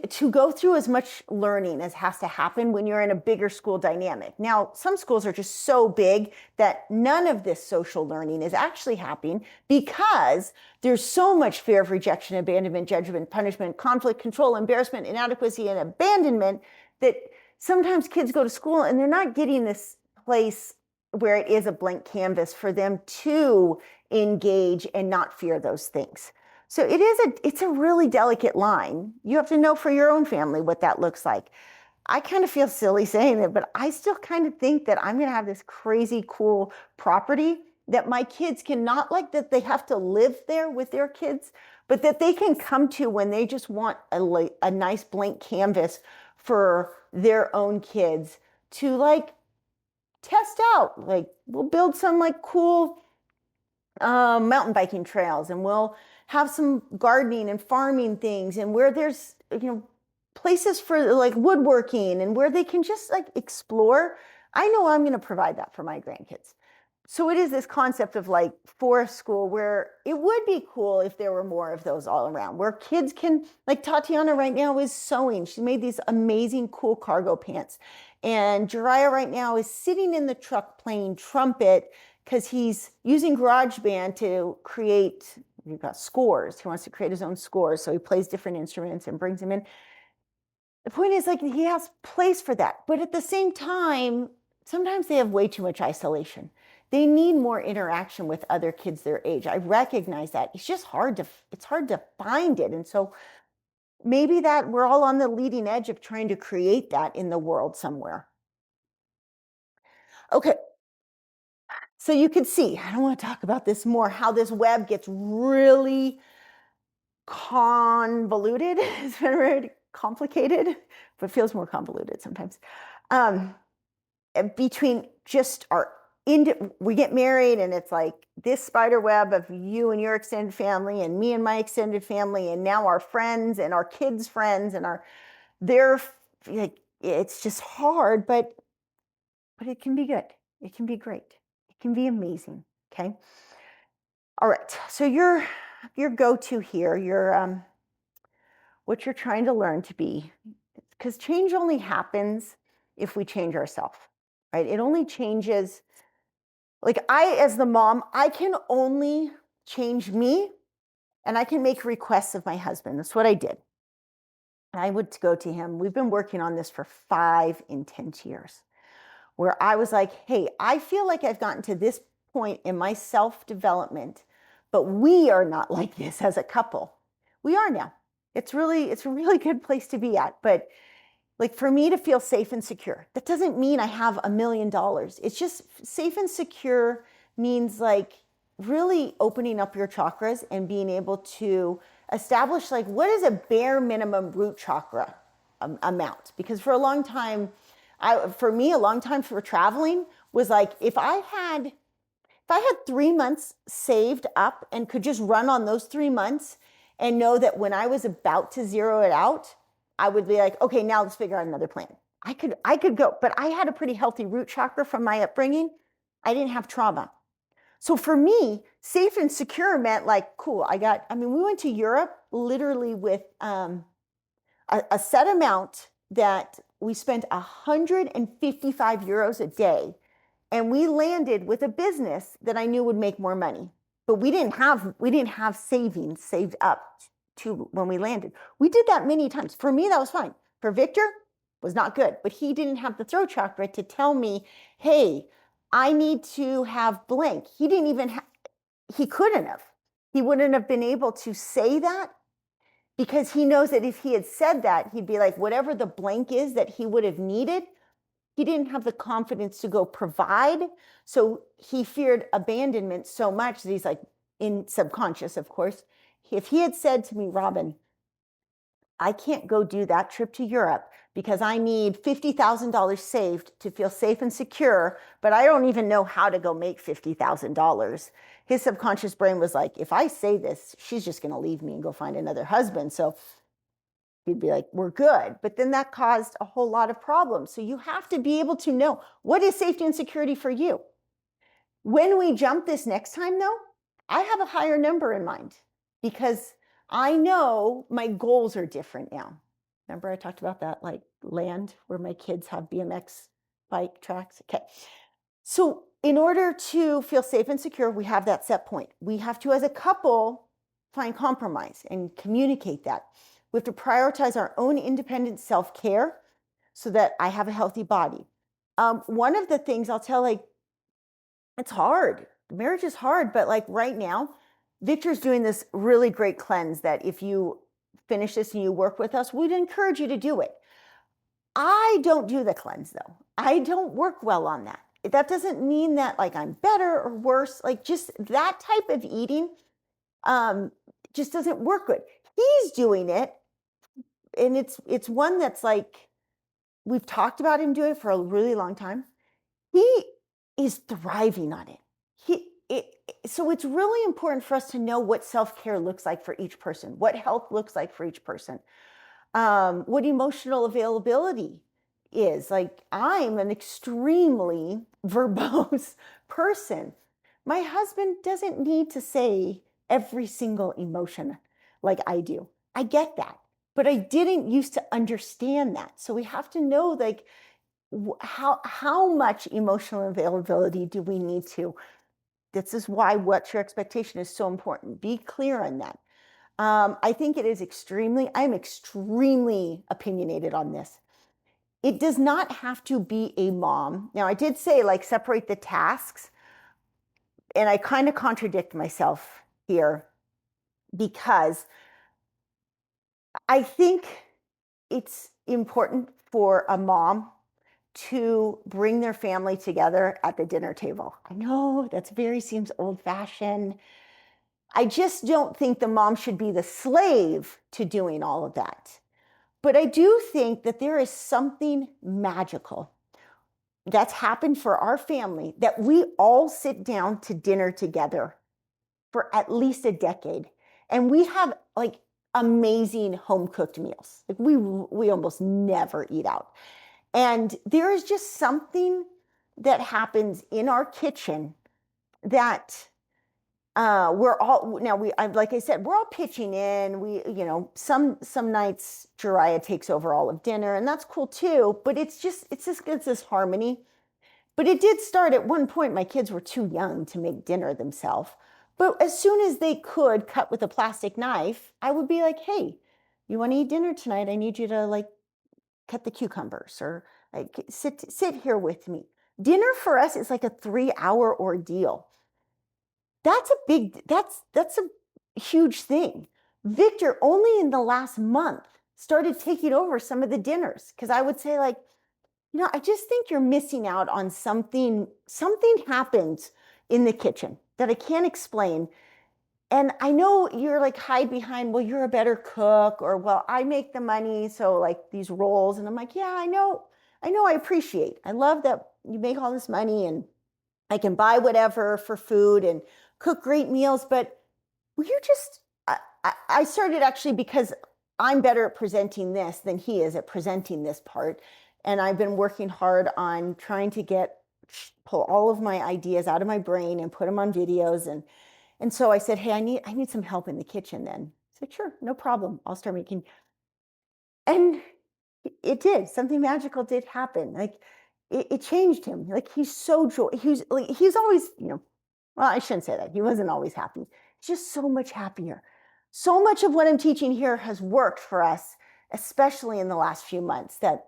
A: to go through as much learning as has to happen when you're in a bigger school dynamic. Now, some schools are just so big that none of this social learning is actually happening because there's so much fear of rejection, abandonment, judgment, punishment, conflict, control, embarrassment, inadequacy, and abandonment that sometimes kids go to school and they're not getting this place where it is a blank canvas for them to engage and not fear those things. So it's a really delicate line. You have to know for your own family what that looks like. I kind of feel silly saying it, but I still kind of think that I'm going to have this crazy cool property that my kids can, not like that they have to live there with their kids, but that they can come to when they just want a nice blank canvas for their own kids to like test out. Like we'll build some like cool mountain biking trails, and we'll have some gardening and farming things, and where there's places for like woodworking and where they can just like explore. I know I'm going to provide that for my grandkids. So it is this concept of like forest school where it would be cool if there were more of those all around, where kids can, like Tatiana right now is sewing. She made these amazing cool cargo pants. And Jiraiya right now is sitting in the truck playing trumpet because he's using GarageBand to create, you've got scores. He wants to create his own scores. So he plays different instruments and brings them in. The point is like he has place for that. But at the same time, sometimes they have way too much isolation. They need more interaction with other kids their age. I recognize that. It's just hard to find it. And so maybe that we're all on the leading edge of trying to create that in the world somewhere. Okay. So you can see, I don't want to talk about this more, how this web gets really convoluted. It's very complicated, but feels more convoluted sometimes. Between just we get married and it's like this spider web of you and your extended family and me and my extended family, and now our friends and our kids' friends and they're like, it's just hard, but it can be good. It can be great. It can be amazing. Okay. All right. So your go-to here, what you're trying to learn to be, because change only happens if we change ourselves, right? It only changes. Like as the mom, I can only change me, and I can make requests of my husband. That's what I did. I would go to him. We've been working on this for 5 intense years, where I was like, hey, I feel like I've gotten to this point in my self-development, but we are not like this as a couple. We are now. It's a really good place to be at. But like for me to feel safe and secure, that doesn't mean I have $1 million. It's just safe and secure means like really opening up your chakras and being able to establish like what is a bare minimum root chakra amount. Because for a long time, for me, a long time for traveling was like, if I had 3 months saved up and could just run on those 3 months and know that when I was about to zero it out, I would be like, okay, now let's figure out another plan. I could go, but I had a pretty healthy root chakra from my upbringing. I didn't have trauma. So for me, safe and secure meant like, cool, we went to Europe literally with a set amount that we spent 155 euros a day. And we landed with a business that I knew would make more money. But we didn't have savings saved up to when we landed. We did that many times. For me, that was fine. For Victor, was not good. But he didn't have the throat chakra to tell me, hey, I need to have blank. He didn't even he couldn't have. He wouldn't have been able to say that, because he knows that if he had said that, he'd be like, whatever the blank is that he would have needed, he didn't have the confidence to go provide. So he feared abandonment so much that he's like, in subconscious, of course, if he had said to me, Robyn, I can't go do that trip to Europe because I need $50,000 saved to feel safe and secure, but I don't even know how to go make $50,000. His subconscious brain was like, if I say this, she's just going to leave me and go find another husband. So He'd be like, we're good. But then that caused a whole lot of problems. So you have to be able to know what is safety and security for you. When we jump this next time, though, I have a higher number in mind because I know my goals are different now. Remember I talked about that, like land where my kids have BMX bike tracks? Okay. So in order to feel safe and secure, we have that set point. We have to, as a couple, find compromise and communicate that. We have to prioritize our own independent self-care so that I have a healthy body. One of the things I'll tell, like, it's hard. Marriage is hard, but like right now, Victor's doing this really great cleanse that if you finish this and you work with us, we'd encourage you to do it. I don't do the cleanse though. I don't work well on that. That doesn't mean that like I'm better or worse. Like just that type of eating just doesn't work good. He's doing it, and it's one that's like we've talked about him doing it for a really long time. He is thriving on it. So it's really important for us to know what self-care looks like for each person, what health looks like for each person, what emotional availability is. Like I'm an extremely verbose person. My husband doesn't need to say every single emotion like I do. I get that, but I didn't used to understand that. So we have to know like how much emotional availability do we need to. This is why what's your expectation is so important. Be clear on that. I think it is I'm extremely opinionated on this. It does not have to be a mom. Now, I did say like separate the tasks, and I kind of contradict myself here because I think it's important for a mom to bring their family together at the dinner table. I know seems old-fashioned. I just don't think the mom should be the slave to doing all of that. But I do think that there is something magical that's happened for our family, that we all sit down to dinner together for at least a decade. And we have like amazing home cooked meals. Like we almost never eat out. And there is just something that happens in our kitchen that we're all now like I said, we're all pitching in. Some nights Jiraiya takes over all of dinner, and that's cool too. But it's this harmony. But it did start at one point. My kids were too young to make dinner themselves. But as soon as they could cut with a plastic knife, I would be like, "Hey, you want to eat dinner tonight? I need you to like cut the cucumbers or like sit here with me." Dinner for us is like a 3-hour ordeal. That's a huge thing. Victor only in the last month started taking over some of the dinners because I would say like, I just think you're missing out on something. Something happened in the kitchen that I can't explain. And I know you're like hide behind, well, you're a better cook, or well, I make the money, so like these roles. And I'm like, yeah, I know, I appreciate. I love that you make all this money and I can buy whatever for food and cook great meals. But will you just, I started actually because I'm better at presenting this than he is at presenting this part. And I've been working hard on trying to pull all of my ideas out of my brain and put them on videos. And so I said, hey, I need some help in the kitchen then. He's like, sure, no problem. I'll start making. And it did. Something magical did happen. Like it changed him. Like he's so he's always, well, I shouldn't say that. He wasn't always happy. He's just so much happier. So much of what I'm teaching here has worked for us, especially in the last few months, that,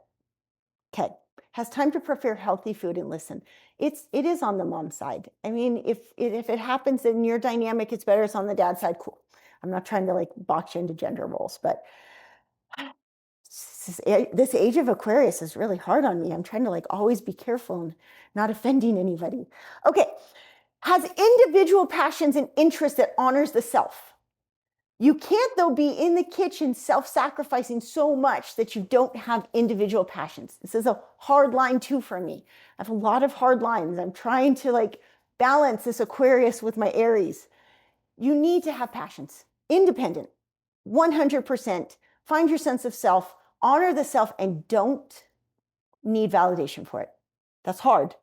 A: okay, has time to prepare healthy food and listen. It is on the mom side. I mean, if it happens in your dynamic, it's better it's on the dad side, cool. I'm not trying to like box you into gender roles, but this age of Aquarius is really hard on me. I'm trying to like always be careful and not offending anybody. Okay, has individual passions and interests that honors the self. You can't, though, be in the kitchen self-sacrificing so much that you don't have individual passions. This is a hard line, too, for me. I have a lot of hard lines. I'm trying to, like, balance this Aquarius with my Aries. You need to have passions. Independent, 100%, Find your sense of self, honor the self, and don't need validation for it. That's hard.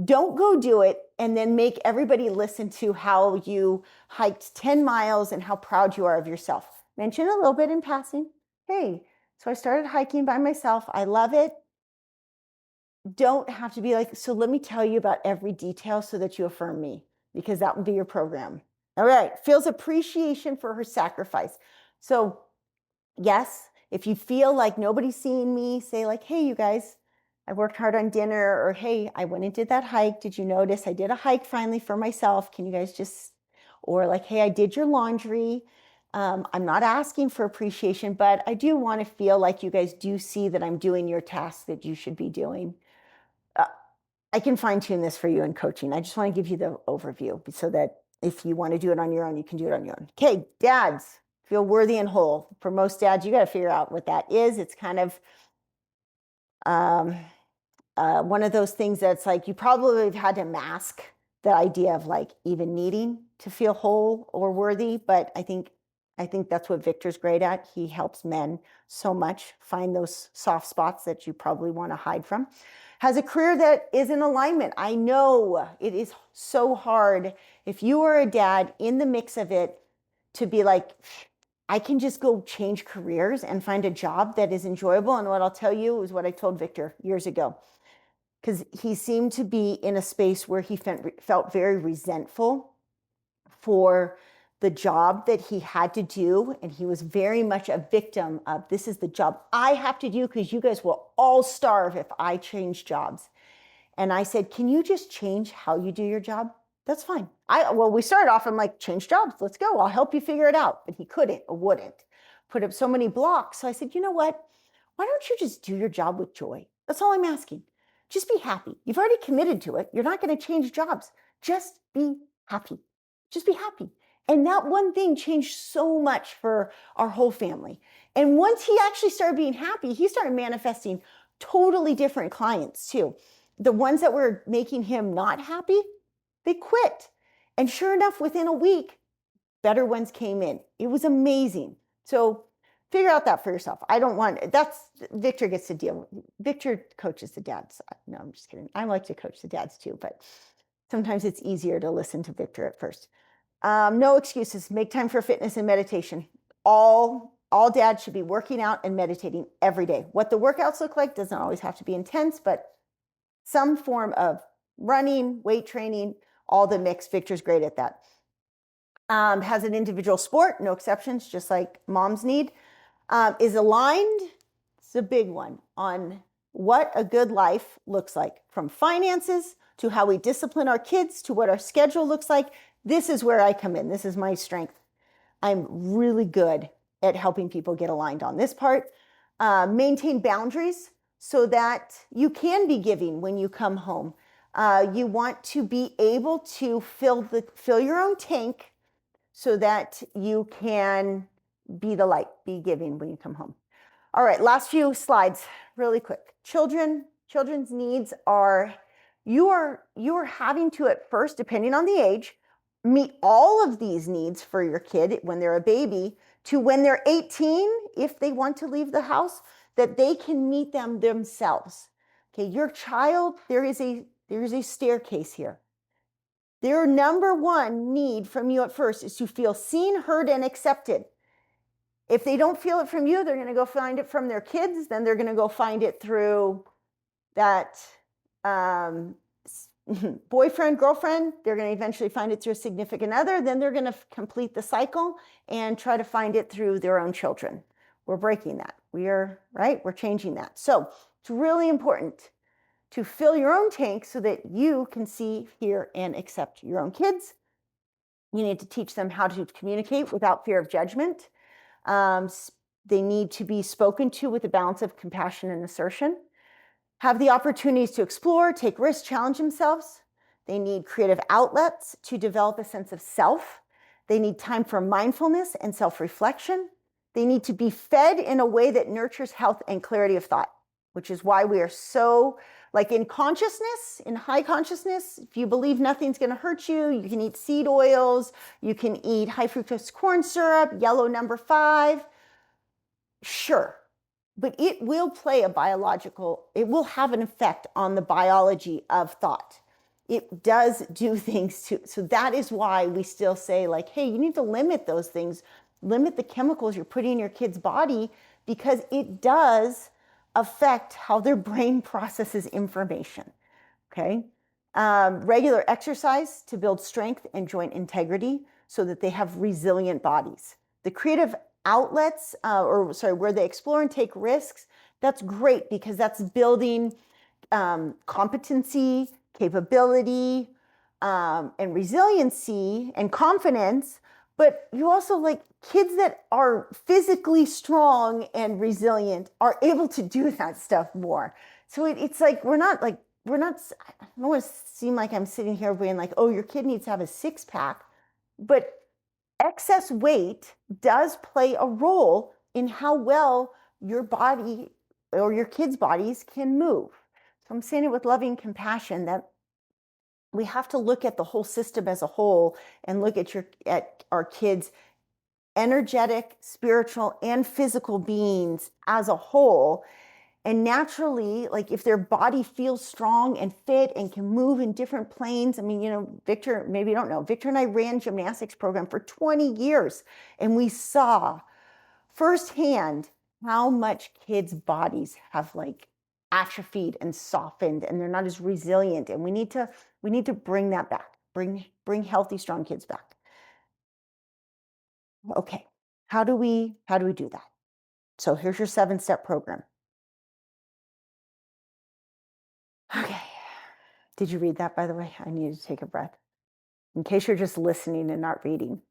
A: Don't go do it and then make everybody listen to how you hiked 10 miles and how proud you are of yourself. Mention a little bit in passing. Hey, so I started hiking by myself. I love it. Don't have to be like, so let me tell you about every detail so that you affirm me, because that would be your program. All right, feels appreciation for her sacrifice. So yes, if you feel like nobody's seeing me, say like, hey, you guys, I worked hard on dinner, or hey, I went and did that hike. Did you notice I did a hike finally for myself? Can you guys just, or like, hey, I did your laundry. I'm not asking for appreciation, but I do want to feel like you guys do see that I'm doing your tasks that you should be doing. I can fine tune this for you in coaching. I just want to give you the overview so that if you want to do it on your own, you can do it on your own. Okay, dads, feel worthy and whole. For most dads, you got to figure out what that is. It's kind of one of those things that's like you probably have had to mask the idea of like even needing to feel whole or worthy. But I think that's what Victor's great at. He helps men so much find those soft spots that you probably want to hide from. Has a career that is in alignment. I know it is so hard if you are a dad in the mix of it to be like, I can just go change careers and find a job that is enjoyable. And what I'll tell you is what I told Victor years ago, because he seemed to be in a space where he felt very resentful for the job that he had to do. And he was very much a victim of, this is the job I have to do because you guys will all starve if I change jobs. And I said, can you just change how you do your job? That's fine. Well, we started off, I'm like, change jobs, let's go. I'll help you figure it out. But he couldn't or wouldn't put up so many blocks. So I said, you know what? Why don't you just do your job with joy? That's all I'm asking. Just be happy. You've already committed to it. You're not going to change jobs. Just be happy. Just be happy. And that one thing changed so much for our whole family. And once he actually started being happy, he started manifesting totally different clients too. The ones that were making him not happy, they quit. And sure enough, within a week, better ones came in. It was amazing. So figure out that for yourself. I don't want, that's, Victor gets to deal with, Victor coaches the dads. No, I'm just kidding. I like to coach the dads too, but sometimes it's easier to listen to Victor at first. No excuses. Make time for fitness and meditation. All dads should be working out and meditating every day. What the workouts look like doesn't always have to be intense, but some form of running, weight training, all the mix. Victor's great at that. Has an individual sport, no exceptions, just like moms need. Is aligned, it's a big one, on what a good life looks like, from finances to how we discipline our kids to what our schedule looks like. This is where I come in. This is my strength. I'm really good at helping people get aligned on this part. Maintain boundaries so that you can be giving when you come home. You want to be able to fill your own tank so that you can be the light, be giving when you come home. All right, last few slides, really quick. Children's needs are, you are having to at first, depending on the age, meet all of these needs for your kid when they're a baby to when they're 18, if they want to leave the house, that they can meet them themselves. Okay, your child, there is a staircase here. Their number one need from you at first is to feel seen, heard, and accepted. If they don't feel it from you, they're going to go find it from their kids. Then they're going to go find it through that boyfriend, girlfriend. They're going to eventually find it through a significant other. Then they're going to complete the cycle and try to find it through their own children. We're breaking that. We're changing that. So it's really important to fill your own tank so that you can see, hear, and accept your own kids. You need to teach them how to communicate without fear of judgment. They need to be spoken to with a balance of compassion and assertion. Have the opportunities to explore, take risks, challenge themselves. They need creative outlets to develop a sense of self. They need time for mindfulness and self-reflection. They need to be fed in a way that nurtures health and clarity of thought, which is why we are so, like in consciousness, in high consciousness, if you believe nothing's going to hurt you, you can eat seed oils, you can eat high fructose corn syrup, yellow number 5. Sure, but it will play it will have an effect on the biology of thought. It does do things too. So that is why we still say, like, hey, you need to limit those things, limit the chemicals you're putting in your kid's body, because it does affect how their brain processes information. Okay. Regular exercise to build strength and joint integrity so that they have resilient bodies. The creative outlets, where they explore and take risks, that's great because that's building competency, capability, and resiliency and confidence. But you also, like, kids that are physically strong and resilient are able to do that stuff more. So it's like we're not, I don't want to seem like I'm sitting here being like, oh, your kid needs to have a six pack, but excess weight does play a role in how well your body or your kids' bodies can move. So I'm saying it with loving compassion that we have to look at the whole system as a whole and look at our kids' energetic, spiritual, and physical beings as a whole. And naturally, like, if their body feels strong and fit and can move in different planes. I mean, Victor, maybe you don't know, Victor and I ran gymnastics program for 20 years, and we saw firsthand how much kids' bodies have, like, atrophied and softened, and they're not as resilient. And we need to bring that back, bring healthy, strong kids back. Okay, how do we do that? So here's your 7-step program. Okay. Did you read that, by the way? I need to take a breath. In case you're just listening and not reading,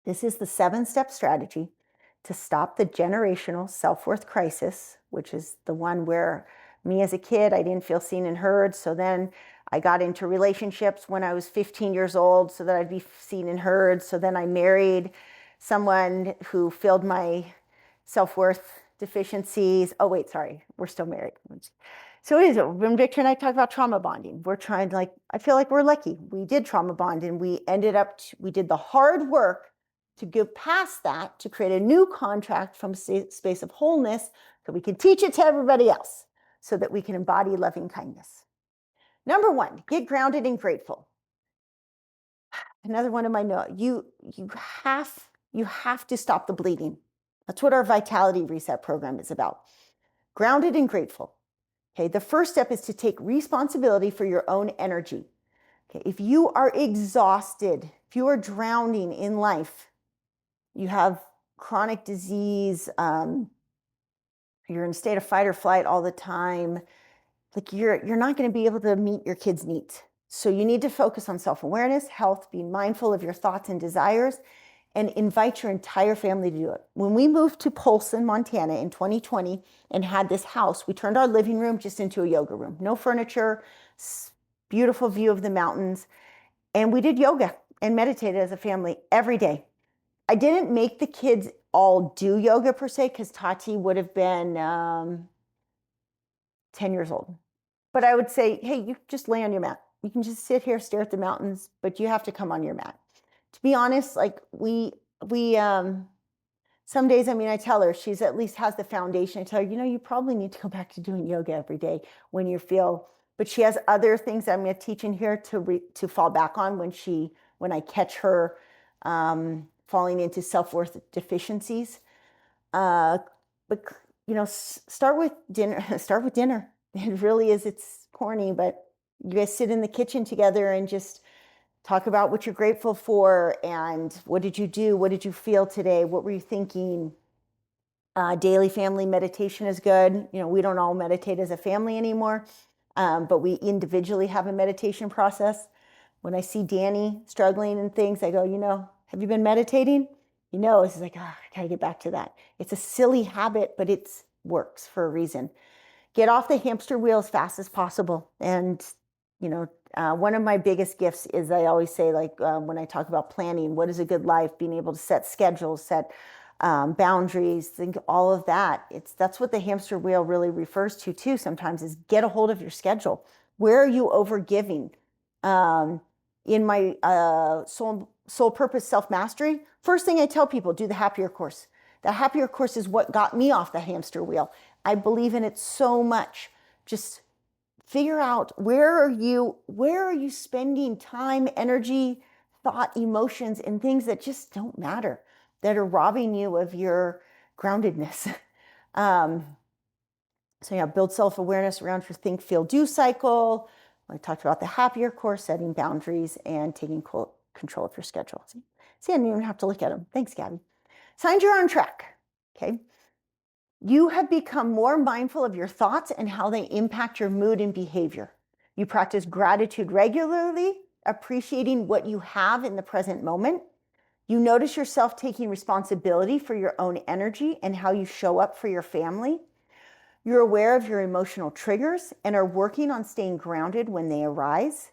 A: this is the 7-step strategy to stop the generational self-worth crisis, which is the one where me as a kid, I didn't feel seen and heard. So then I got into relationships when I was 15 years old so that I'd be seen and heard. So then I married someone who filled my self-worth deficiencies. Oh, wait, sorry. We're still married. So it is, when Victor and I talk about trauma bonding, we're trying to, I feel like we're lucky. We did trauma bond, and we did the hard work to go past that, to create a new contract from a space of wholeness so we can teach it to everybody else so that we can embody loving kindness. Number 1, get grounded and grateful. Another one of my notes, you have to stop the bleeding. That's what our Vitality Reset program is about. Grounded and grateful. Okay, the first step is to take responsibility for your own energy. Okay, if you are exhausted, if you are drowning in life, you have chronic disease, you're in a state of fight or flight all the time, like, you're not going to be able to meet your kids' needs. So you need to focus on self-awareness, health, being mindful of your thoughts and desires, and invite your entire family to do it. When we moved to Polson, Montana in 2020 and had this house, we turned our living room just into a yoga room. No furniture, beautiful view of the mountains. And we did yoga and meditated as a family every day. I didn't make the kids all do yoga per se, because Tati would have been 10 years old. But I would say, hey, you just lay on your mat. You can just sit here, stare at the mountains, but you have to come on your mat. To be honest, like, we some days, I mean, I tell her, she's at least has the foundation. I tell her, you probably need to go back to doing yoga every day when you feel, but she has other things I'm going to teach in here to fall back on when I catch her falling into self-worth deficiencies. But start with dinner. Start with dinner. It really is. It's corny, but you guys sit in the kitchen together and just talk about what you're grateful for and what did you do? What did you feel today? What were you thinking? Daily family meditation is good. We don't all meditate as a family anymore, but we individually have a meditation process. When I see Danny struggling and things, I go, have you been meditating? It's like, I gotta get back to that. It's a silly habit, but it works for a reason. Get off the hamster wheel as fast as possible. And, one of my biggest gifts is, I always say, when I talk about planning, what is a good life, being able to set schedules, set boundaries, think all of that. That's what the hamster wheel really refers to too sometimes, is get a hold of your schedule. Where are you over giving? In my soul purpose self-mastery, first thing I tell people, do the happier course. The happier course is what got me off the hamster wheel. I believe in it so much. Just figure out where are you spending time, energy, thought, emotions, and things that just don't matter, that are robbing you of your groundedness. So yeah, build self-awareness around your think, feel, do cycle. I talked about the happier course, setting boundaries, and taking control of your schedule. See, I didn't even have to look at them. Thanks, Gabi. Signs you're on track. Okay. You have become more mindful of your thoughts and how they impact your mood and behavior. You practice gratitude regularly, appreciating what you have in the present moment. You notice yourself taking responsibility for your own energy and how you show up for your family. You're aware of your emotional triggers and are working on staying grounded when they arise.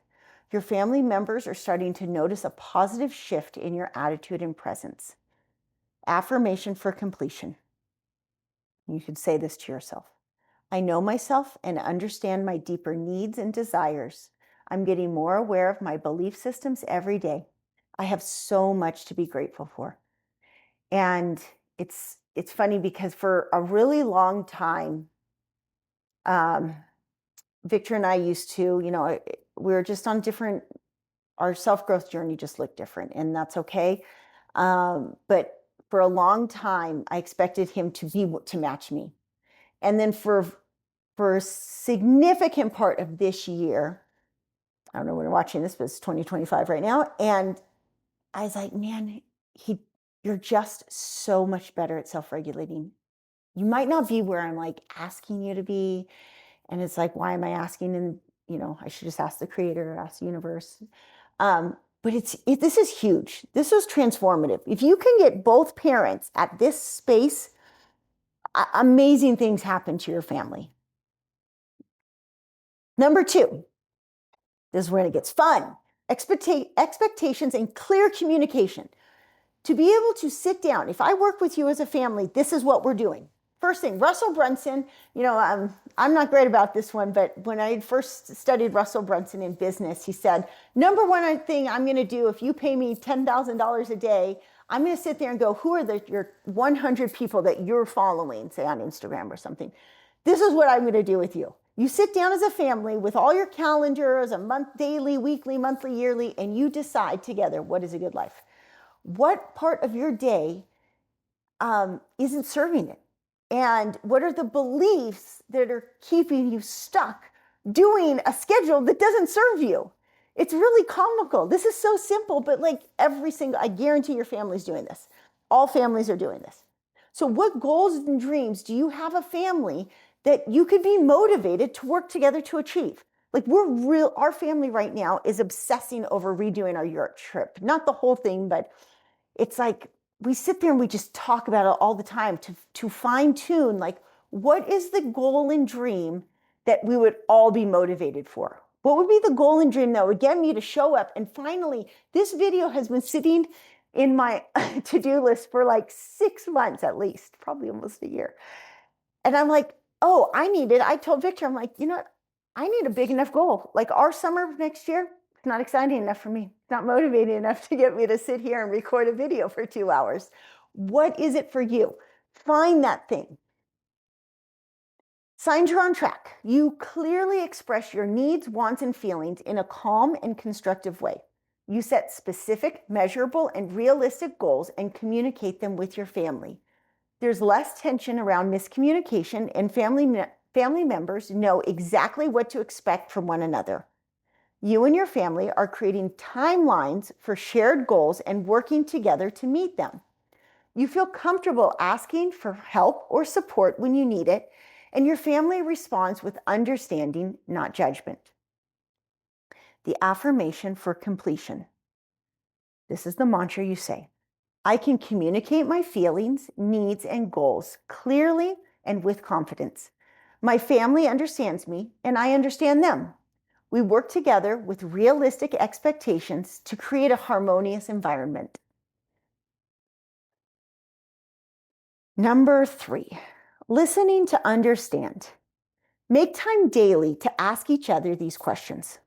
A: Your family members are starting to notice a positive shift in your attitude and presence. Affirmation for completion. You could say this to yourself. I know myself and understand my deeper needs and desires. I'm getting more aware of my belief systems every day. I have so much to be grateful for. And it's funny because for a really long time, Victor and I used to, we were just on different, our self-growth journey just looked different, and that's okay. But for a long time, I expected him to match me. And then for a significant part of this year, I don't know when you're watching this, but it's 2025 right now. And I was like, man, you're just so much better at self-regulating. You might not be where I'm like asking you to be. And it's like, why am I asking? And, I should just ask the creator, ask the universe. But this is huge. This is transformative. If you can get both parents at this space, amazing things happen to your family. Number 2, this is when it gets fun. Expectations and clear communication. To be able to sit down, if I work with you as a family, this is what we're doing. First thing, Russell Brunson, I'm not great about this one, but when I first studied Russell Brunson in business, he said, number one thing I'm going to do, if you pay me $10,000 a day, I'm going to sit there and go, who are your 100 people that you're following, say on Instagram or something? This is what I'm going to do with you. You sit down as a family with all your calendars, a month, daily, weekly, monthly, yearly, and you decide together what is a good life. What part of your day isn't serving it? And what are the beliefs that are keeping you stuck doing a schedule that doesn't serve you? It's really comical. This is so simple, but like I guarantee your family's doing this. All families are doing this. So what goals and dreams do you have a family that you could be motivated to work together to achieve? Like our family right now is obsessing over redoing our Europe trip. Not the whole thing, but it's like we sit there and we just talk about it all the time to fine tune, like, what is the goal and dream that we would all be motivated for? What would be the goal and dream that would get me to show up? And finally, this video has been sitting in my to-do list for like 6 months at least, probably almost a year. And I'm like, oh, I told Victor, I'm like, I need a big enough goal. Like our summer next year, it's not exciting enough for me. It's not motivating enough to get me to sit here and record a video for 2 hours. What is it for you? Find that thing. Signs you're on track. You clearly express your needs, wants, and feelings in a calm and constructive way. You set specific, measurable, and realistic goals and communicate them with your family. There's less tension around miscommunication, and family members know exactly what to expect from one another. You and your family are creating timelines for shared goals and working together to meet them. You feel comfortable asking for help or support when you need it, and your family responds with understanding, not judgment. The affirmation for completion. This is the mantra you say. I can communicate my feelings, needs, and goals clearly and with confidence. My family understands me, and I understand them. We work together with realistic expectations to create a harmonious environment. Number 3, listening to understand. Make time daily to ask each other these questions.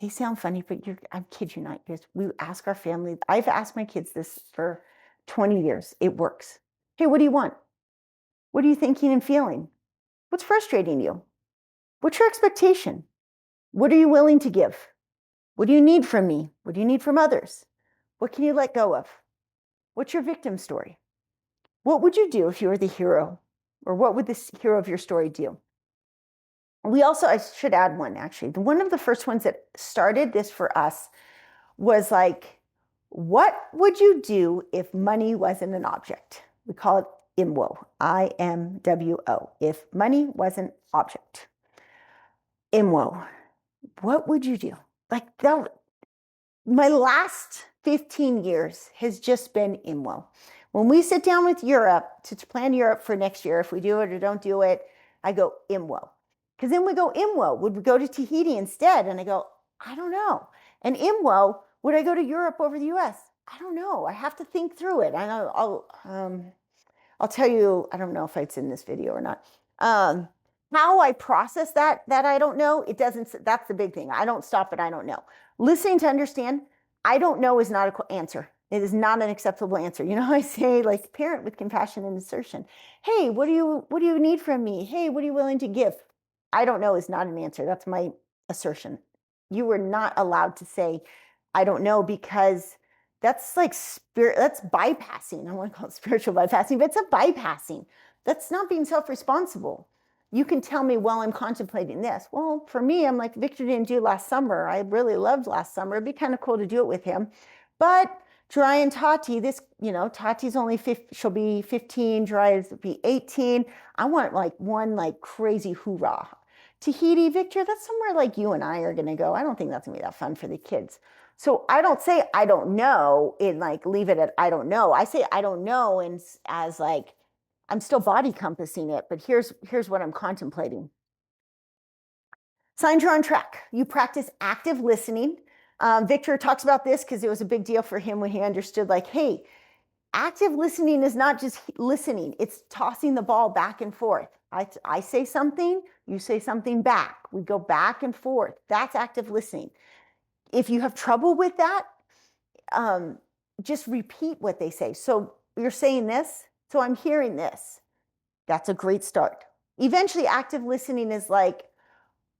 A: They sound funny, but I kid you not, we ask our family. I've asked my kids this for 20 years. It works. Hey, what do you want? What are you thinking and feeling? What's frustrating you? What's your expectation? What are you willing to give? What do you need from me? What do you need from others? What can you let go of? What's your victim story? What would you do if you were the hero? Or what would this hero of your story do? We also, I should add one actually. One of the first ones that started this for us was like, what would you do if money wasn't an object? We call it IMWO, IMWO, if money wasn't object. IMWO, what would you do? Like that, my last 15 years has just been IMWO. When we sit down with Europe to plan Europe for next year, if we do it or don't do it, I go IMWO. Because then we go IMWO. Would we go to Tahiti instead? And I go, I don't know. And IMWO, would I go to Europe over the US? I don't know. I have to think through it. I'll tell you, I don't know if it's in this video or not. How I process that I don't know, it doesn't, that's the big thing. I don't stop at I don't know. Listening to understand, I don't know is not an answer. It is not an acceptable answer. You know how I say, like, parent with compassion and assertion. Hey, what do you need from me? Hey, what are you willing to give? I don't know is not an answer. That's my assertion. You were not allowed to say, I don't know, because that's like that's bypassing. I want to call it spiritual bypassing, but it's a bypassing. That's not being self-responsible. You can tell me, well, I'm contemplating this. Well, for me, I'm like, Victor didn't do last summer. I really loved last summer. It'd be kind of cool to do it with him. But Jiraiya and Tati, this, Tati's only she'll be 15, Jiraiya's will be 18. I want like one like crazy hoorah. Tahiti, Victor, that's somewhere like you and I are going to go. I don't think that's going to be that fun for the kids. So I don't say I don't know and like leave it at I don't know. I say I don't know and as like I'm still body compassing it, but here's what I'm contemplating. Signs you're on track. You practice active listening. Victor talks about this because it was a big deal for him when he understood like, hey, active listening is not just listening. It's tossing the ball back and forth. I say something, you say something back. We go back and forth. That's active listening. If you have trouble with that, just repeat what they say. So you're saying this, so I'm hearing this. That's a great start. Eventually, active listening is like,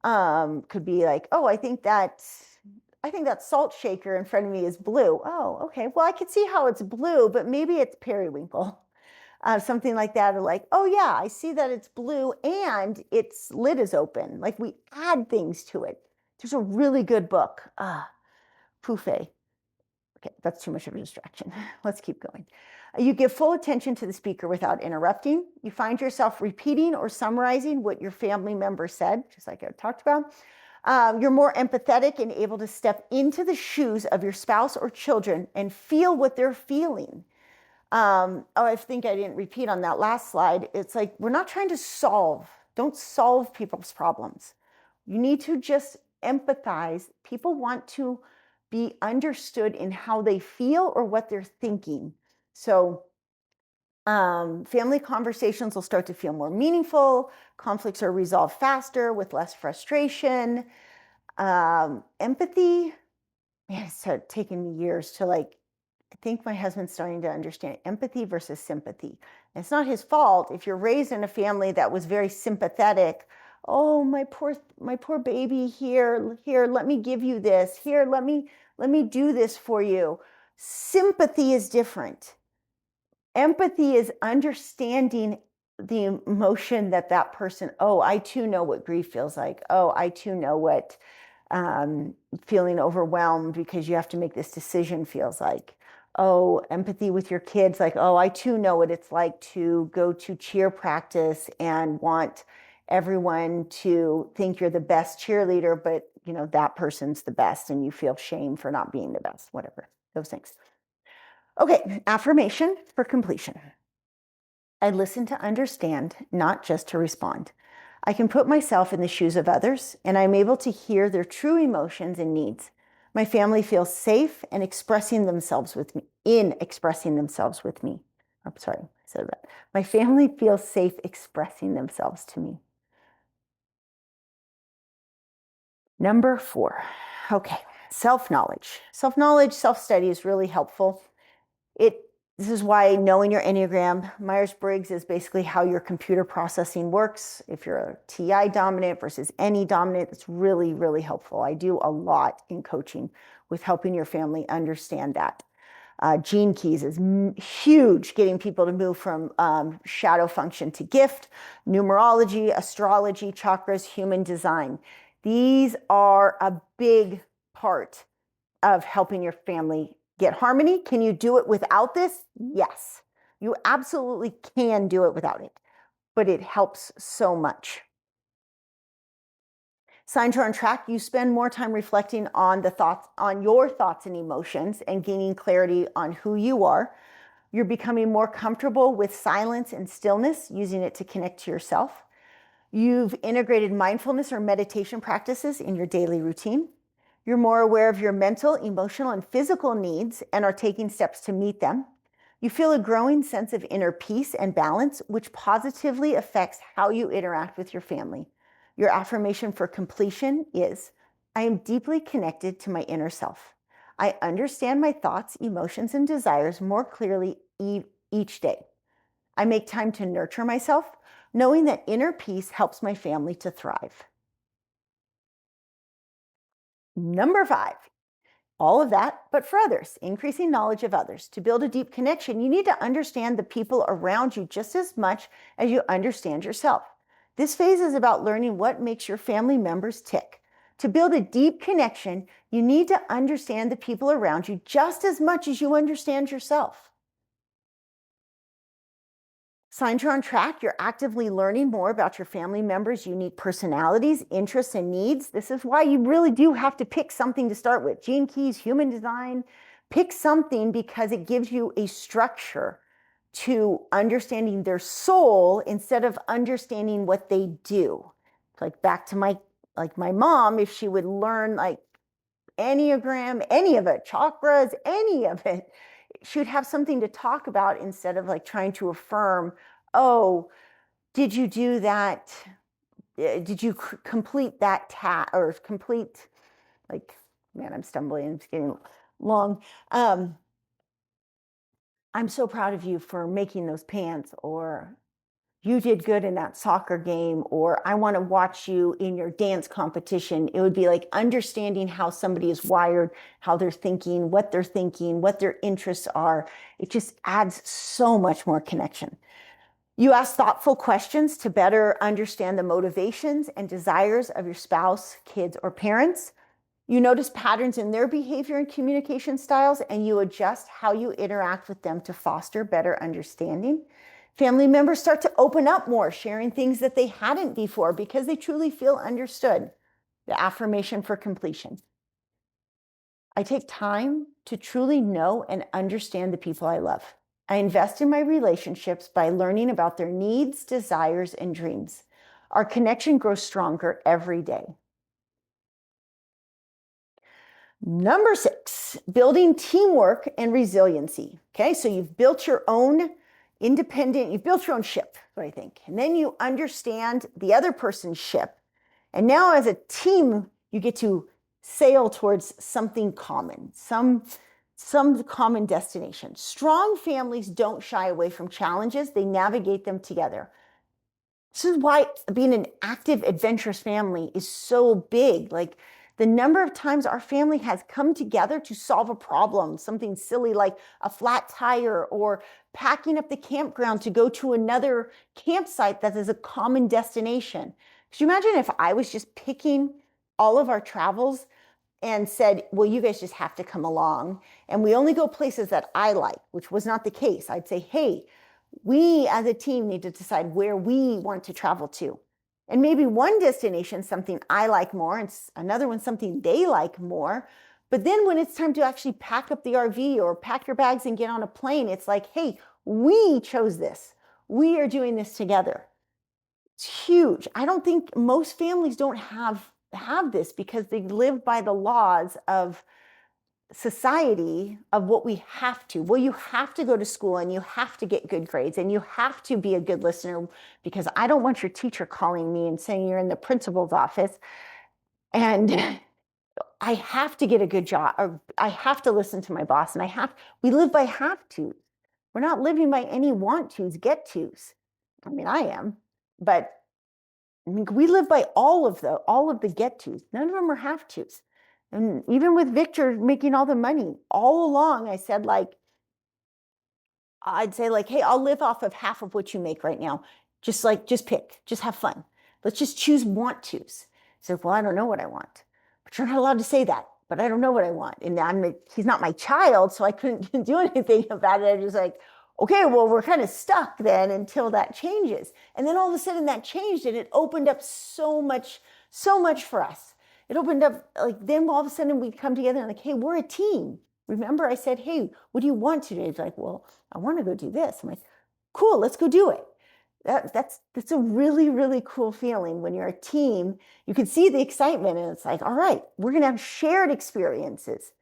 A: could be like, oh, I think that salt shaker in front of me is blue. Oh, okay. Well, I could see how it's blue, but maybe it's periwinkle. Something like that, or like, oh yeah, I see that it's blue and its lid is open. Like we add things to it. There's a really good book, Pouffet. Okay, that's too much of a distraction. Let's keep going. You give full attention to the speaker without interrupting. You find yourself repeating or summarizing what your family member said, just like I talked about. You're more empathetic and able to step into the shoes of your spouse or children and feel what they're feeling. I think I didn't repeat on that last slide. It's like, we're not trying to don't solve people's problems. You need to just empathize. People want to be understood in how they feel or what they're thinking. So family conversations will start to feel more meaningful. Conflicts are resolved faster with less frustration. Empathy, man, it's taken me years to like, I think my husband's starting to understand empathy versus sympathy. And it's not his fault if you're raised in a family that was very sympathetic. Oh, my poor baby, here, let me give you this. Here, let me do this for you. Sympathy is different. Empathy is understanding the emotion that person, oh, I too know what grief feels like. Oh, I too know what feeling overwhelmed because you have to make this decision feels like. Oh, empathy with your kids, like, oh, I too know what it's like to go to cheer practice and want everyone to think you're the best cheerleader, but that person's the best and you feel shame for not being the best, whatever, those things. Okay, affirmation for completion. I listen to understand, not just to respond. I can put myself in the shoes of others, and I'm able to hear their true emotions and needs. My family feels safe in expressing themselves with me. I'm sorry, I said that. My family feels safe expressing themselves to me. Number 4. Okay, self-knowledge. Self-knowledge, self-study is really helpful. It This is why knowing your Enneagram, Myers-Briggs, is basically how your computer processing works. If you're a TI dominant versus NE dominant, it's really, really helpful. I do a lot in coaching with helping your family understand that. Gene keys is huge, getting people to move from shadow function to gift, numerology, astrology, chakras, human design. These are a big part of helping your family get harmony. Can you do it without this? Yes, you absolutely can do it without it, but it helps so much. Signs are on track. You spend more time reflecting on your thoughts and emotions and gaining clarity on who you are. You're becoming more comfortable with silence and stillness, using it to connect to yourself. You've integrated mindfulness or meditation practices in your daily routine. You're more aware of your mental, emotional, and physical needs and are taking steps to meet them. You feel a growing sense of inner peace and balance, which positively affects how you interact with your family. Your affirmation for completion is, I am deeply connected to my inner self. I understand my thoughts, emotions, and desires more clearly each day. I make time to nurture myself, knowing that inner peace helps my family to thrive. Number 5, all of that, but for others, increasing knowledge of others. To build a deep connection, you need to understand the people around you just as much as you understand yourself. This phase is about learning what makes your family members tick. To build a deep connection, you need to understand the people around you just as much as you understand yourself. Signs you're on track. You're actively learning more about your family members' unique personalities, interests, and needs. This is why you really do have to pick something to start with. Gene keys, human design. Pick something because it gives you a structure to understanding their soul instead of understanding what they do. Like back to my mom, if she would learn like Enneagram, any of it, chakras, any of it, she would have something to talk about instead of like trying to affirm, oh, did you do that? Did you complete that task or complete, like, man, I'm stumbling, it's getting long. I'm so proud of you for making those pants, or you did good in that soccer game, or I want to watch you in your dance competition. It would be like understanding how somebody is wired, how they're thinking, what their interests are. It just adds so much more connection. You ask thoughtful questions to better understand the motivations and desires of your spouse, kids, or parents. You notice patterns in their behavior and communication styles, and you adjust how you interact with them to foster better understanding. Family members start to open up more, sharing things that they hadn't before because they truly feel understood. The affirmation for completion. I take time to truly know and understand the people I love. I invest in my relationships by learning about their needs, desires, and dreams. Our connection grows stronger every day. Number 6, building teamwork and resiliency. Okay, so you've built your own you've built your own ship, what I think. And then you understand the other person's ship. And now as a team, you get to sail towards something common, some common destination. Strong families don't shy away from challenges. They navigate them together. This is why being an active, adventurous family is so big. Like the number of times our family has come together to solve a problem, something silly like a flat tire or packing up the campground to go to another campsite that is a common destination. Could you imagine if I was just picking all of our travels and said, well, you guys just have to come along, and we only go places that I like, which was not the case. I'd say, hey, we as a team need to decide where we want to travel to. And maybe one destination, something I like more, and another one, something they like more. But then when it's time to actually pack up the RV or pack your bags and get on a plane, it's like, hey, we chose this. We are doing this together. It's huge. I don't think most families don't have this because they live by the laws of society of what we have to. Well, you have to go to school and you have to get good grades and you have to be a good listener because I don't want your teacher calling me and saying you're in the principal's office and I have to get a good job or I have to listen to my boss and we live by have to. We're not living by any want tos, get tos. I mean, I am, but I mean, we live by all of the get tos. None of them are have tos. And even with Victor making all the money, all along, I'd say like, hey, I'll live off of half of what you make right now. Just pick, just have fun. Let's just choose want tos. He said, well, I don't know what I want. But you're not allowed to say that. But I don't know what I want. And he's not my child, so I couldn't do anything about it. I was just like, okay, well, we're kind of stuck then until that changes. And then all of a sudden that changed and it opened up so much for us. It opened up, like, then all of a sudden we'd come together and like, hey, we're a team. Remember I said, hey, what do you want to do? He's like, well, I want to go do this. I'm like, cool, let's go do it. That's a really, really cool feeling when you're a team. You can see the excitement and it's like, all right, we're going to have shared experiences.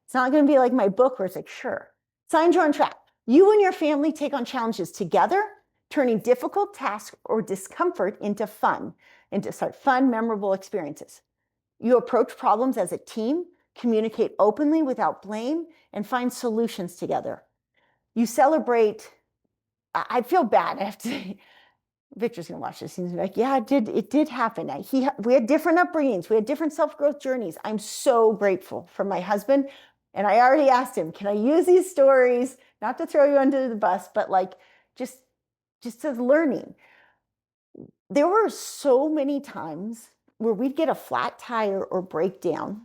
A: It's not going to be like my book where it's like, sure, signs are on track. You and your family take on challenges together, turning difficult tasks or discomfort into fun, memorable experiences. You approach problems as a team, communicate openly without blame, and find solutions together. You celebrate. I feel bad. I have to say, Victor's gonna watch this. He's like, yeah, it did happen. We had different upbringings. We had different self-growth journeys. I'm so grateful for my husband. And I already asked him, can I use these stories, not to throw you under the bus, but like just as learning. There were so many times where we'd get a flat tire or break down.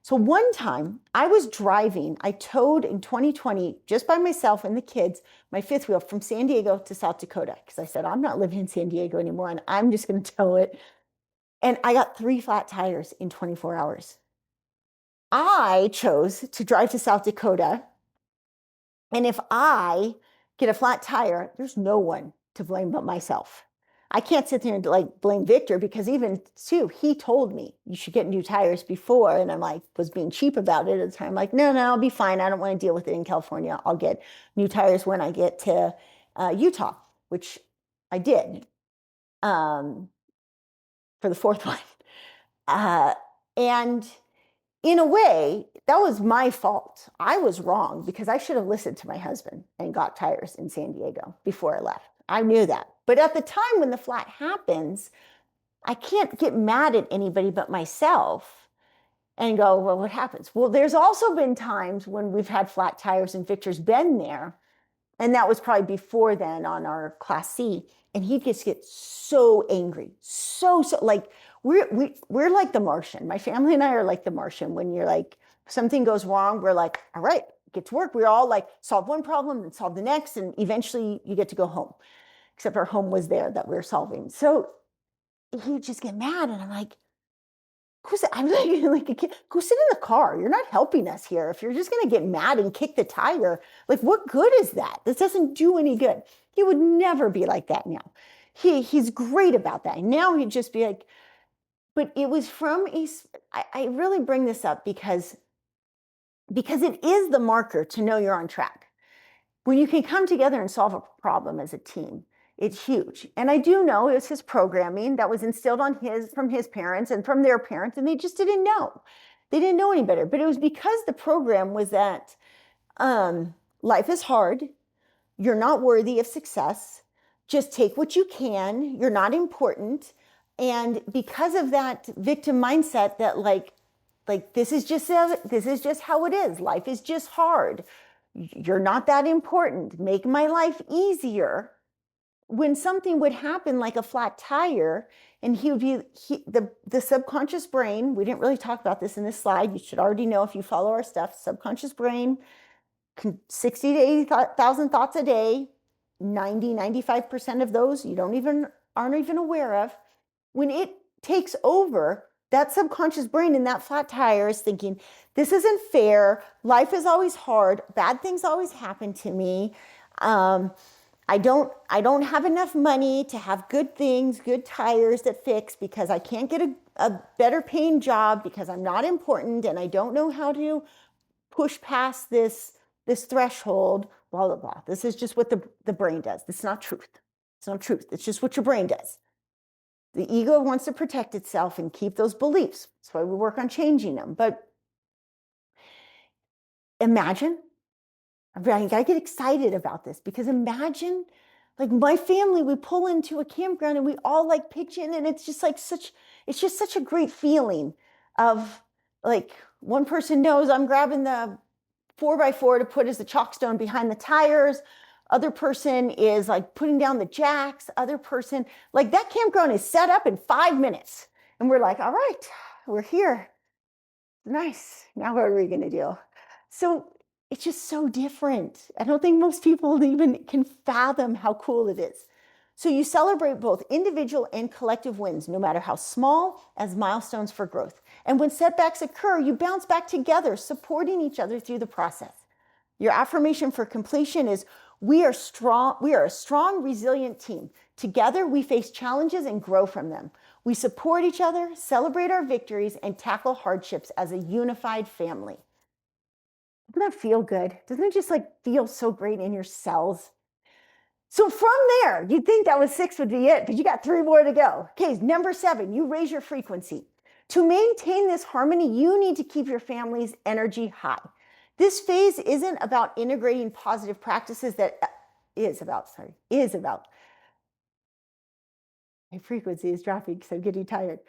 A: So one time I was driving, I towed in 2020, just by myself and the kids, my fifth wheel from San Diego to South Dakota. Because I said, I'm not living in San Diego anymore and I'm just going to tow it. And I got 3 flat tires in 24 hours. I chose to drive to South Dakota. And if I get a flat tire, there's no one to blame but myself. I can't sit there and like blame Victor because even too, he told me you should get new tires before. And I'm like, was being cheap about it at the time. I'm like, no, I'll be fine. I don't want to deal with it in California. I'll get new tires when I get to Utah, which I did for the 4th one. And in a way, that was my fault. I was wrong because I should have listened to my husband and got tires in San Diego before I left. I knew that. But at the time when the flat happens, I can't get mad at anybody but myself and go, well, what happens? Well, there's also been times when we've had flat tires and Victor's been there. And that was probably before then on our Class C. And he just gets so angry. So like we're like the Martian. My family and I are like the Martian. When you're like, something goes wrong, we're like, all right, get to work. We're all like, solve one problem and solve the next. And eventually you get to go home. Except our home was there that we were solving. So he'd just get mad. And I'm like, I'm like, go sit in the car. You're not helping us here. If you're just going to get mad and kick the tire, like, what good is that? This doesn't do any good. He would never be like that now. He's great about that. And now he'd just be like, but it was from I really bring this up because it is the marker to know you're on track. When you can come together and solve a problem as a team, it's huge. And I do know it was his programming that was instilled from his parents and from their parents, and they just didn't know. They didn't know any better. But it was because the program was that life is hard. You're not worthy of success. Just take what you can. You're not important. And because of that victim mindset that like this is just how it is. Life is just hard. You're not that important. Make my life easier. When something would happen like a flat tire, and the subconscious brain, we didn't really talk about this in this slide. You should already know if you follow our stuff, subconscious brain, 60 to 80,000 thoughts a day, 95% of those you aren't even aware of. When it takes over, that subconscious brain in that flat tire is thinking, this isn't fair. Life is always hard. Bad things always happen to me. I don't have enough money to have good things, good tires that fix because I can't get a better paying job because I'm not important and I don't know how to push past this threshold, blah, blah, blah. This is just what the brain does. It's not truth. It's not truth. It's just what your brain does. The ego wants to protect itself and keep those beliefs. That's why we work on changing them. But imagine I get excited about this because imagine like my family, we pull into a campground and we all like pitch in, and it's just like it's just such a great feeling of like one person knows I'm grabbing the 4x4 to put as the chalk stone behind the tires. Other person is like putting down the jacks. Other person, like that campground is set up in 5 minutes. And we're like, all right, we're here. Nice. Now what are we going to do? So it's just so different. I don't think most people even can fathom how cool it is. So you celebrate both individual and collective wins, no matter how small, as milestones for growth. And when setbacks occur, you bounce back together, supporting each other through the process. Your affirmation for completion is, we are strong. We are a strong, resilient team. Together, we face challenges and grow from them. We support each other, celebrate our victories, and tackle hardships as a unified family. Doesn't that feel good? Doesn't it just like feel so great in your cells? So from there, you'd think that was 6 would be it, but you got 3 more to go. Okay, number 7, you raise your frequency. To maintain this harmony, you need to keep your family's energy high. This phase isn't about integrating positive practices my frequency is dropping because I'm getting tired.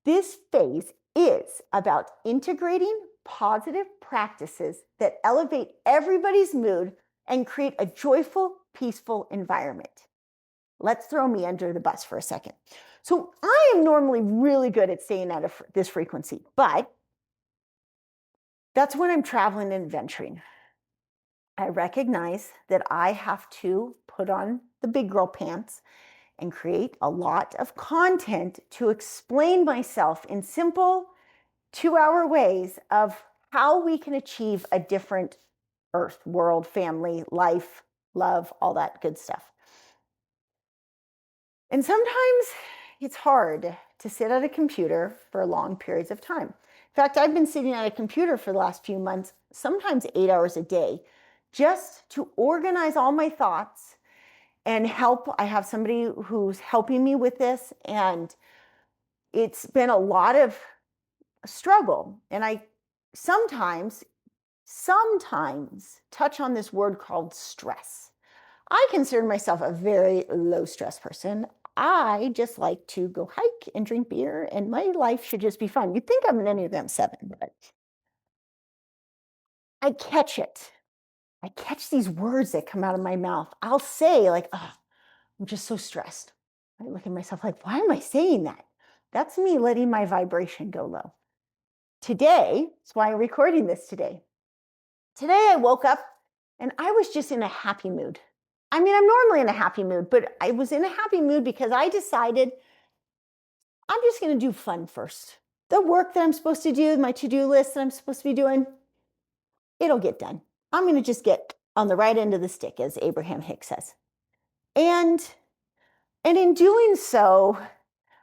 A: This phase is about integrating positive practices that elevate everybody's mood and create a joyful, peaceful environment. Let's throw me under the bus for a second. So I am normally really good at staying out of this frequency, but that's when I'm traveling and adventuring. I recognize that I have to put on the big girl pants and create a lot of content to explain myself in simple 2-hour ways of how we can achieve a different earth, world, family, life, love, all that good stuff. And sometimes it's hard to sit at a computer for long periods of time. In fact, I've been sitting at a computer for the last few months, sometimes 8 hours a day, just to organize all my thoughts and help. I have somebody who's helping me with this, and it's been a lot of struggle. And I sometimes touch on this word called stress. I consider myself a very low stress person. I just like to go hike and drink beer, and my life should just be fun. You'd think I'm an Enneagram 7, but I catch it. I catch these words that come out of my mouth. I'll say like, oh, I'm just so stressed. I look at myself like, why am I saying that? That's me letting my vibration go low. Today, that's why I'm recording this today. Today I woke up and I was just in a happy mood. I mean, I'm normally in a happy mood, but I was in a happy mood because I decided I'm just going to do fun first. The work that I'm supposed to do, my to-do list that I'm supposed to be doing, it'll get done. I'm going to just get on the right end of the stick, as Abraham Hicks says. And in doing so,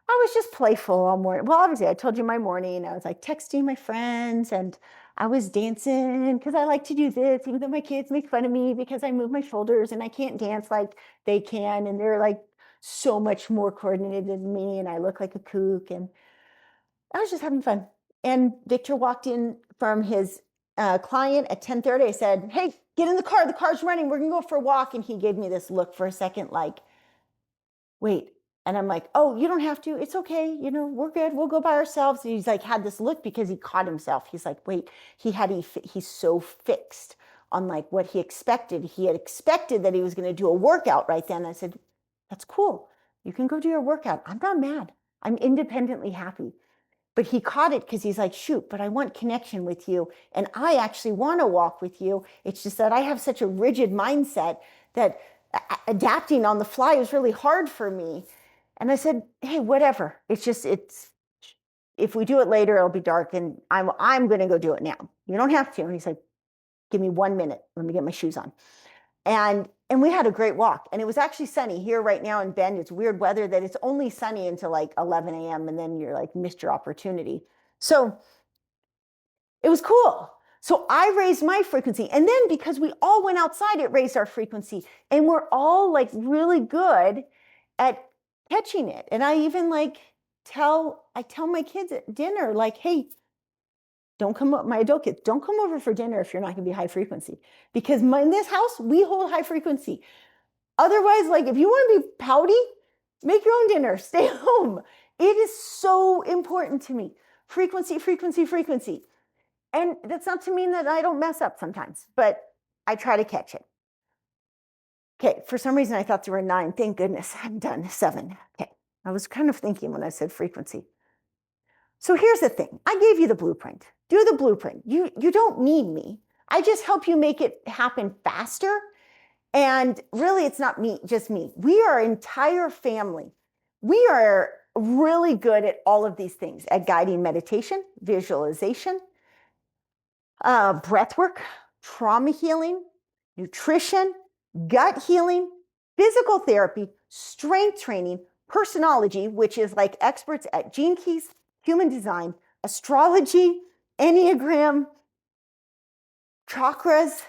A: I was just playful all morning. Well, obviously, I told you my morning. I was like texting my friends, and I was dancing because I like to do this, even though my kids make fun of me because I move my shoulders and I can't dance like they can. And they're like so much more coordinated than me, and I look like a kook. And I was just having fun. And Victor walked in from his client at 10:30. I said, hey, get in the car. The car's running. We're going to go for a walk. And he gave me this look for a second like, wait. And I'm like, oh, you don't have to. It's okay. You know, we're good. We'll go by ourselves. And he's like, had this look because he caught himself. He's like, wait, he's so fixed on like what he expected. He had expected that he was going to do a workout right then. I said, that's cool. You can go do your workout. I'm not mad. I'm independently happy. But he caught it because he's like, shoot, but I want connection with you. And I actually want to walk with you. It's just that I have such a rigid mindset that adapting on the fly is really hard for me. And I said, hey, whatever. If we do it later, it'll be dark, and I'm going to go do it now. You don't have to. And he's like, give me 1 minute. Let me get my shoes on. And we had a great walk. And it was actually sunny here right now in Bend. It's weird weather that it's only sunny until like 11 a.m. And then you're like, missed your opportunity. So it was cool. So I raised my frequency. And then because we all went outside, it raised our frequency. And we're all like really good at catching it. And I even like I tell my kids at dinner, like, hey, Don't come up, my adult kids, don't come over for dinner if you're not gonna be high frequency. Because in this house, we hold high frequency. Otherwise, like if you want to be pouty, make your own dinner, stay home. It is so important to me. Frequency, frequency, frequency. And that's not to mean that I don't mess up sometimes, but I try to catch it. Okay, for some reason I thought there were 9. Thank goodness I'm done. 7. Okay, I was kind of thinking when I said frequency. So here's the thing. I gave you the blueprint. Do the blueprint. You don't need me. I just help you make it happen faster. And really, it's not me, just me. We are an entire family. We are really good at all of these things, at guiding meditation, visualization, breath work, trauma healing, nutrition, gut healing, physical therapy, strength training, personology, which is like experts at gene keys, human design, astrology, Enneagram, chakras.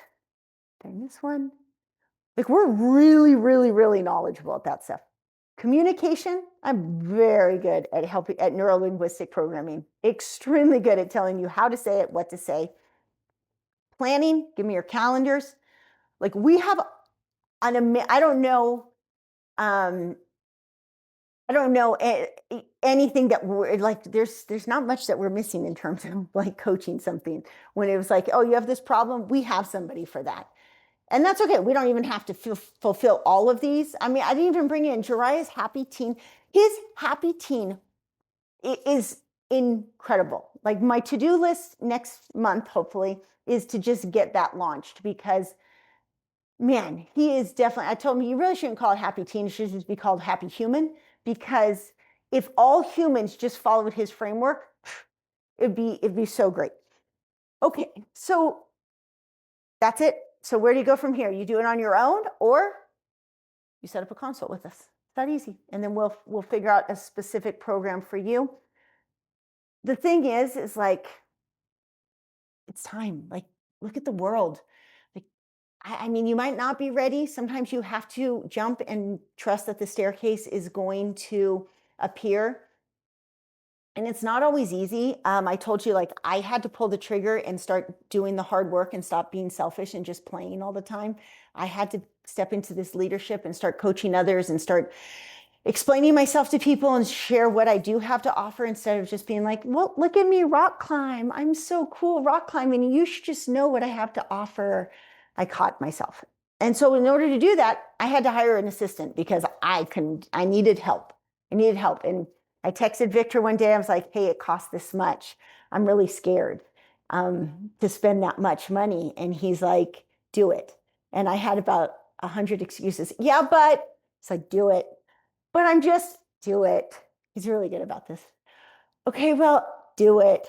A: Did I miss one? Like we're really, really, really knowledgeable at that stuff. Communication, I'm very good at helping at neuro-linguistic programming. Extremely good at telling you how to say it, what to say. Planning, give me your calendars. Like we have I don't know anything that we're like, there's not much that we're missing in terms of like coaching something. When it was like, oh, you have this problem, we have somebody for that. And that's okay. We don't even have to fulfill all of these. I mean, I didn't even bring in Jiraiya's happy teen. His happy teen is incredible. Like my to-do list next month, hopefully, is to just get that launched because man, he is definitely, I told him you really shouldn't call it happy teen. It should just be called happy human because if all humans just followed his framework, it'd be so great. Okay, so that's it. So where do you go from here? You do it on your own or you set up a consult with us. It's that easy. And then we'll figure out a specific program for you. The thing is like, it's time. Like, look at the world. Like, I mean, you might not be ready. Sometimes you have to jump and trust that the staircase is going to appear. And it's not always easy. I told you, like, I had to pull the trigger and start doing the hard work and stop being selfish and just playing all the time. I had to step into this leadership and start coaching others and start explaining myself to people and share what I do have to offer instead of just being like, well, look at me rock climb. I'm so cool rock climbing. You should just know what I have to offer. I caught myself. And so in order to do that, I had to hire an assistant because I needed help. And I texted Victor one day. I was like, hey, it costs this much. I'm really scared to spend that much money. And he's like, do it. And I had about 100 excuses. Yeah, but it's like, do it. But I'm just, do it. He's really good about this. Okay, well, do it.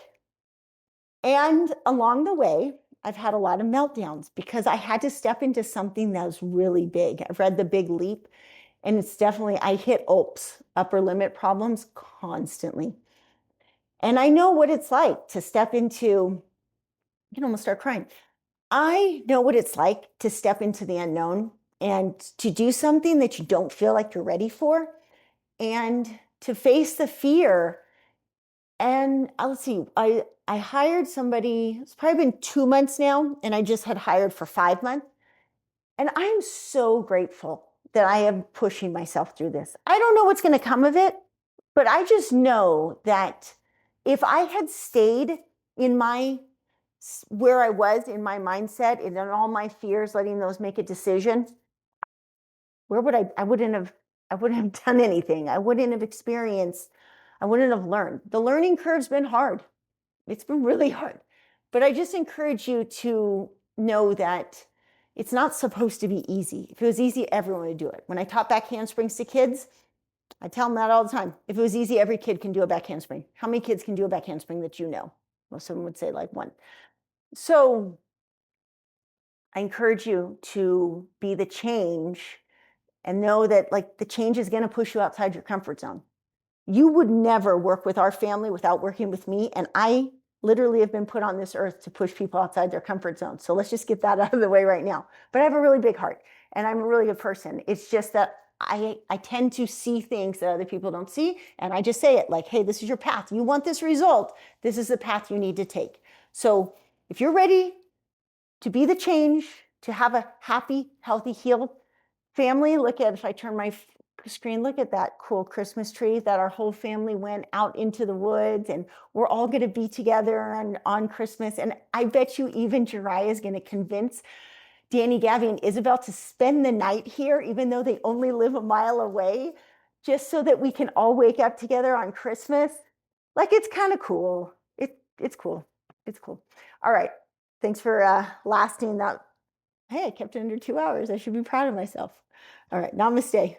A: And along the way, I've had a lot of meltdowns because I had to step into something that was really big. I've read The Big Leap. And it's definitely, I hit ULPs, upper limit problems, constantly. And I know what it's like to step into, you can almost start crying. I know what it's like to step into the unknown and to do something that you don't feel like you're ready for and to face the fear. And let's see, I hired somebody, it's probably been 2 months now, and I just had hired for 5 months. And I'm so grateful that I am pushing myself through this. I don't know what's going to come of it, but I just know that if I had stayed in where I was in my mindset and in all my fears, letting those make a decision, where would I wouldn't have done anything. I wouldn't have experienced, I wouldn't have learned. The learning curve's been hard. It's been really hard. But I just encourage you to know that it's not supposed to be easy. If it was easy, everyone would do it. When I taught back handsprings to kids, I tell them that all the time. If it was easy, every kid can do a back handspring. How many kids can do a back handspring that you know? Most of them would say like 1. So I encourage you to be the change and know that like the change is going to push you outside your comfort zone. You would never work with our family without working with me. And I literally have been put on this earth to push people outside their comfort zone. So let's just get that out of the way right now. But I have a really big heart and I'm a really good person. It's just that I tend to see things that other people don't see. And I just say it like, hey, this is your path. You want this result. This is the path you need to take. So if you're ready to be the change, to have a happy, healthy, healed family, look at, if I turn my screen, look at that cool Christmas tree that our whole family went out into the woods, and we're all going to be together on Christmas. And I bet you even Jiraiya is going to convince Danny, Gabi, and Isabelle to spend the night here, even though they only live a mile away, just so that we can all wake up together on Christmas. Like, it's kind of cool. It's cool. It's cool. All right. Thanks for lasting that. Hey, I kept it under 2 hours. I should be proud of myself. All right. Namaste.